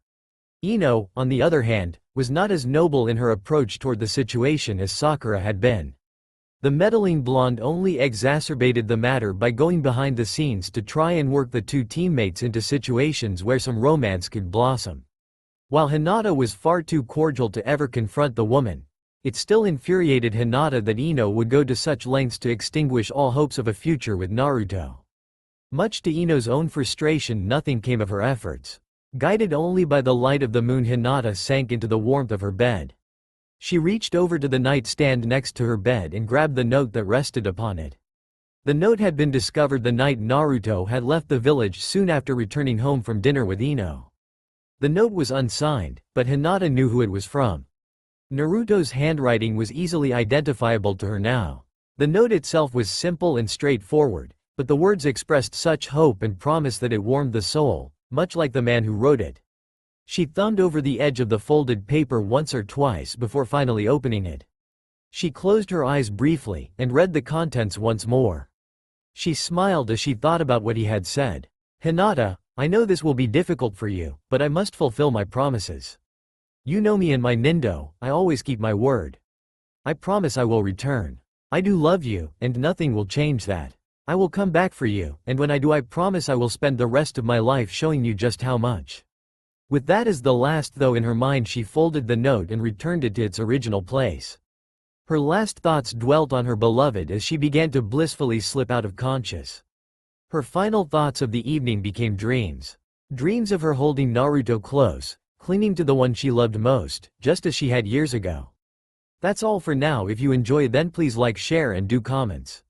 Ino, on the other hand, was not as noble in her approach toward the situation as Sakura had been. The meddling blonde only exacerbated the matter by going behind the scenes to try and work the two teammates into situations where some romance could blossom. While Hinata was far too cordial to ever confront the woman, it still infuriated Hinata that Ino would go to such lengths to extinguish all hopes of a future with Naruto. Much to Ino's own frustration, nothing came of her efforts. Guided only by the light of the moon, Hinata sank into the warmth of her bed. She reached over to the nightstand next to her bed and grabbed the note that rested upon it. The note had been discovered the night Naruto had left the village soon after returning home from dinner with Ino. The note was unsigned, but Hinata knew who it was from. Naruto's handwriting was easily identifiable to her now. The note itself was simple and straightforward, but the words expressed such hope and promise that it warmed the soul, much like the man who wrote it. She thumbed over the edge of the folded paper once or twice before finally opening it. She closed her eyes briefly and read the contents once more. She smiled as she thought about what he had said. "Hinata, I know this will be difficult for you, but I must fulfill my promises. You know me and my Nindo, I always keep my word. I promise I will return. I do love you, and nothing will change that. I will come back for you, and when I do, I promise I will spend the rest of my life showing you just how much." With that as the last thought in her mind, she folded the note and returned it to its original place. Her last thoughts dwelt on her beloved as she began to blissfully slip out of conscious. Her final thoughts of the evening became dreams. Dreams of her holding Naruto close, clinging to the one she loved most, just as she had years ago. That's all for now. If you enjoy, then please like, share and do comments.